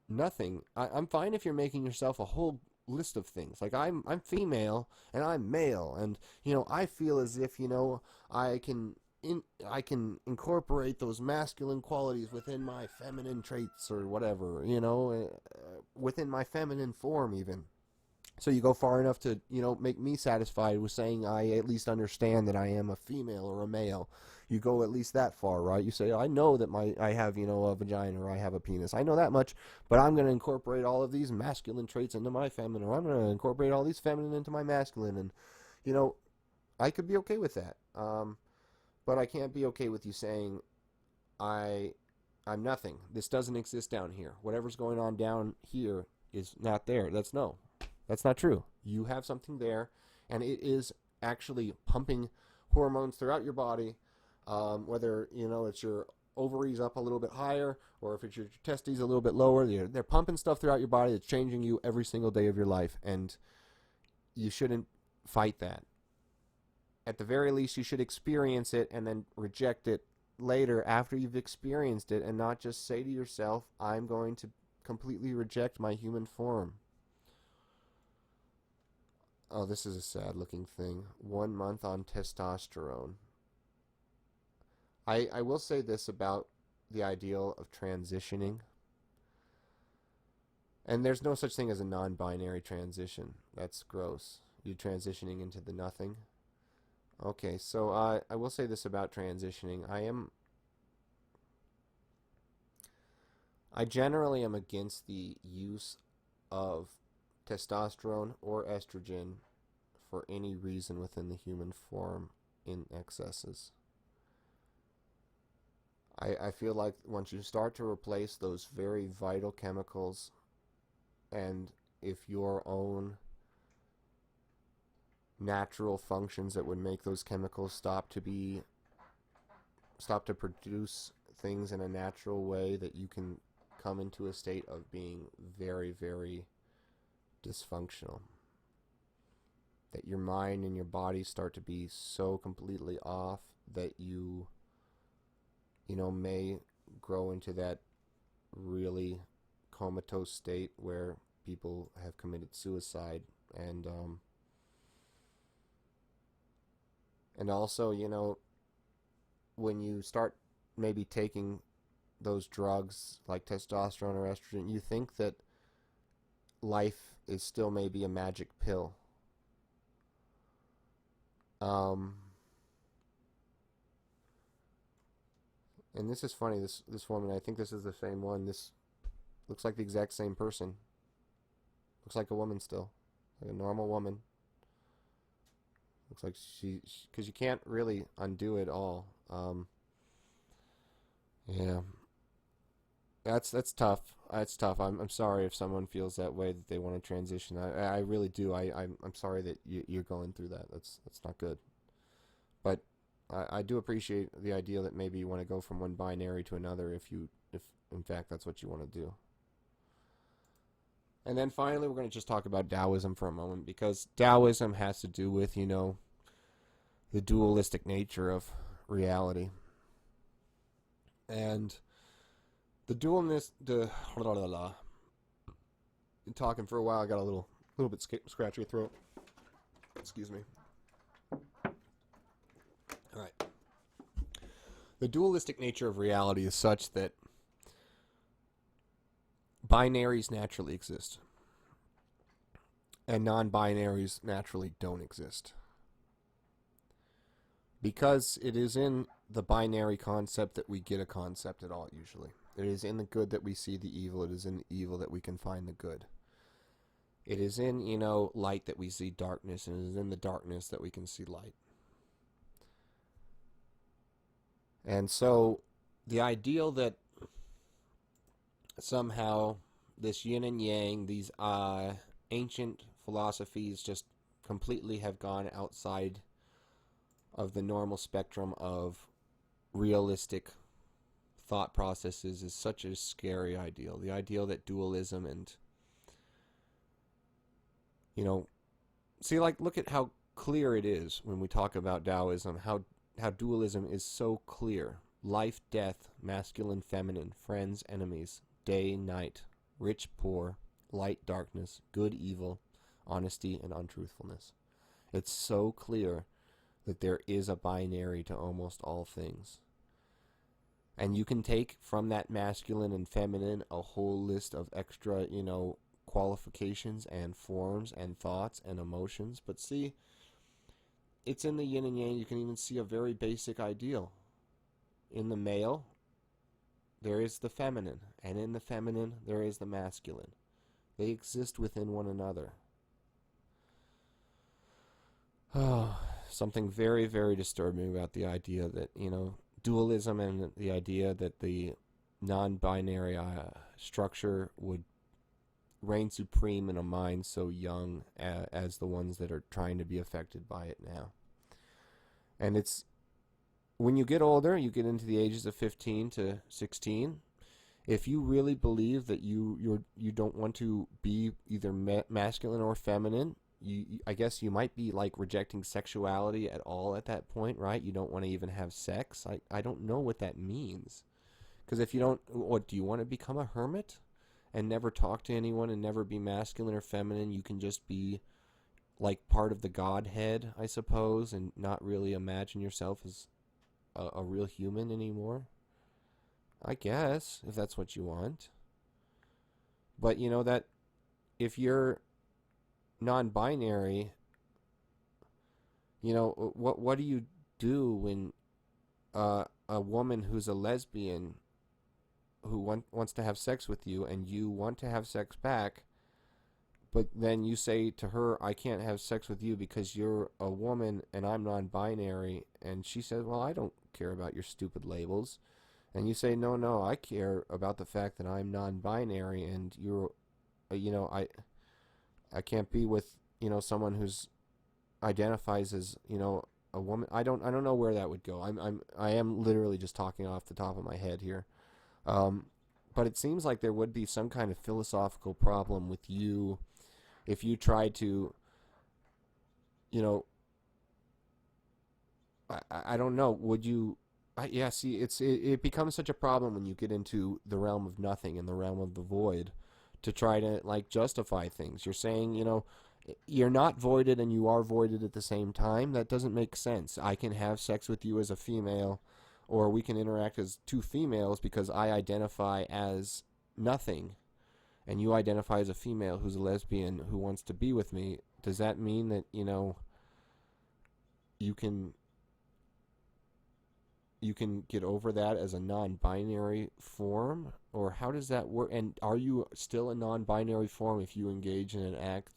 A: nothing. I'm fine if you're making yourself a whole list of things. Like I'm female and I'm male, and I feel as if I can incorporate those masculine qualities within my feminine traits or whatever, within my feminine form even. So you go far enough to, make me satisfied with saying I at least understand that I am a female or a male. You go at least that far, right? You say, I know that I have, a vagina or I have a penis. I know that much, but I'm going to incorporate all of these masculine traits into my feminine, or I'm going to incorporate all these feminine into my masculine. And, I could be okay with that. But I can't be okay with you saying I'm nothing. This doesn't exist down here. Whatever's going on down here is not there. That's not true. You have something there, and it is actually pumping hormones throughout your body, whether, it's your ovaries up a little bit higher or if it's your testes a little bit lower. They're pumping stuff throughout your body that's changing you every single day of your life, and you shouldn't fight that. At the very least, you should experience it and then reject it later after you've experienced it, and not just say to yourself, I'm going to completely reject my human form. Oh, this is a sad-looking thing. 1 month on testosterone. I will say this about the ideal of transitioning. And there's no such thing as a non-binary transition. That's gross. You're transitioning into the nothing. Okay, so I will say this about transitioning. I generally am against the use of testosterone or estrogen for any reason within the human form in excesses. I feel like once you start to replace those very vital chemicals, and if your own natural functions that would make those chemicals stop to produce things in a natural way, that you can come into a state of being very, very dysfunctional. That your mind and your body start to be so completely off that you may grow into that really comatose state where people have committed suicide. And also, when you start maybe taking those drugs like testosterone or estrogen, you think that life is still maybe a magic pill. And this is funny, this woman, I think this is the same one. This looks like the exact same person. Looks like a woman still. Like a normal woman. Looks like because you can't really undo it all. Yeah. That's tough. It's tough. I'm sorry if someone feels that way, that they want to transition. I really do. I'm sorry that you're going through that. That's not good. But I do appreciate the idea that maybe you want to go from one binary to another if in fact that's what you want to do. And then finally, we're going to just talk about Taoism for a moment, because Taoism has to do with, the dualistic nature of reality. And the dualness, been talking for a while, I got a little bit scratchy throat. Excuse me. All right. The dualistic nature of reality is such that binaries naturally exist, and non-binaries naturally don't exist. Because it is in the binary concept that we get a concept at all, usually. It is in the good that we see the evil. It is in the evil that we can find the good. It is in, light that we see darkness, and it is in the darkness that we can see light. And so, the ideal that somehow this yin and yang, these ancient philosophies just completely have gone outside of the normal spectrum of realistic thought processes is such a scary ideal. The ideal that dualism and, look at how clear it is when we talk about Taoism, how dualism is so clear. Life, death, masculine, feminine, friends, enemies, day, night, rich, poor, light, darkness, good, evil, honesty, and untruthfulness. It's so clear that there is a binary to almost all things. And you can take from that masculine and feminine a whole list of extra, qualifications and forms and thoughts and emotions. But see, it's in the yin and yang. You can even see a very basic ideal. In the male, there is the feminine, and in the feminine, there is the masculine. They exist within one another. Oh, something very, very disturbing about the idea that, dualism and the idea that the non-binary structure would reign supreme in a mind so young as the ones that are trying to be affected by it now. And it's when you get older, you get into the ages of 15 to 16, if you really believe that you don't want to be either masculine or feminine, I guess you might be like rejecting sexuality at all at that point, right? You don't want to even have sex. I don't know what that means. Because if you don't, what, do you want to become a hermit and never talk to anyone and never be masculine or feminine? You can just be like part of the Godhead, I suppose, and not really imagine yourself as a real human anymore. I guess, if that's what you want. But that if you're non-binary, what do you do when a woman who's a lesbian who wants to have sex with you and you want to have sex back, but then you say to her, I can't have sex with you because you're a woman and I'm non-binary, and she says, well, I don't care about your stupid labels. And you say, no, I care about the fact that I'm non-binary, and you're, I can't be with, someone who's identifies as, a woman. I don't know where that would go. I am literally just talking off the top of my head here. But it seems like there would be some kind of philosophical problem with you if you tried to, I don't know, would you, see, it becomes such a problem when you get into the realm of nothing and the realm of the void to try to, justify things. You're saying, you're not voided and you are voided at the same time. That doesn't make sense. I can have sex with you as a female, or we can interact as two females because I identify as nothing, and you identify as a female who's a lesbian who wants to be with me. Does that mean that, you can get over that as a non-binary form? Or how does that work? And are you still a non-binary form if you engage in an act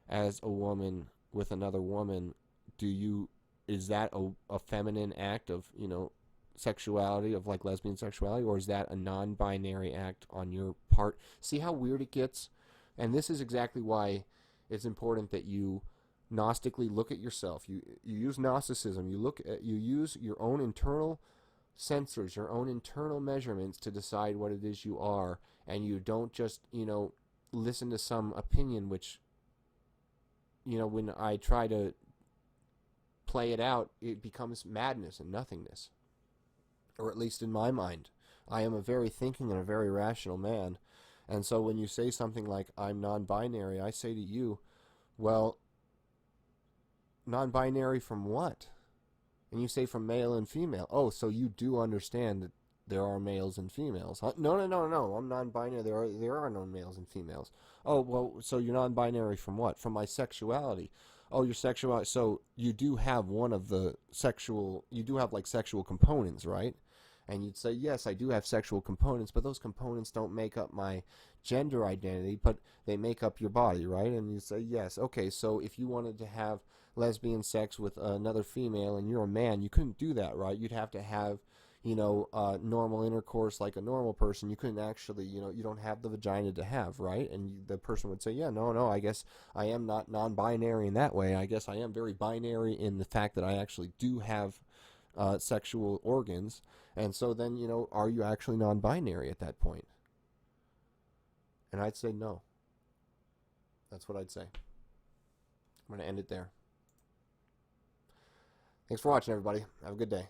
A: as a woman with another woman? Is that a feminine act of, sexuality, of lesbian sexuality, or is that a non-binary act on your part? See how weird it gets? And this is exactly why it's important that you Gnostically look at yourself. You use Gnosticism. You use your own internal sensors, your own internal measurements to decide what it is you are, and you don't just, listen to some opinion which, when I try to play it out, it becomes madness and nothingness. Or at least in my mind. I am a very thinking and a very rational man. And so when you say something like, I'm non-binary, I say to you, well, non-binary from what? And you say from male and female. Oh, so you do understand that there are males and females. Huh? No, no, no, no. I'm non-binary. There are no males and females. Oh, well, so you're non-binary from what? From my sexuality. Oh, your sexuality. So you do have one of the sexual. You do have like sexual components, right? And you'd say, yes, I do have sexual components, but those components don't make up my gender identity, but they make up your body, right? And you say, yes, okay, so if you wanted to have lesbian sex with another female and you're a man, you couldn't do that, right? You'd have to have, normal intercourse like a normal person. You couldn't actually, you don't have the vagina to have, right? And the person would say, yeah, no, I guess I am not non-binary in that way. I guess I am very binary in the fact that I actually do have sexual organs. And so then, are you actually non-binary at that point? And I'd say no. That's what I'd say. I'm going to end it there. Thanks for watching, everybody. Have a good day.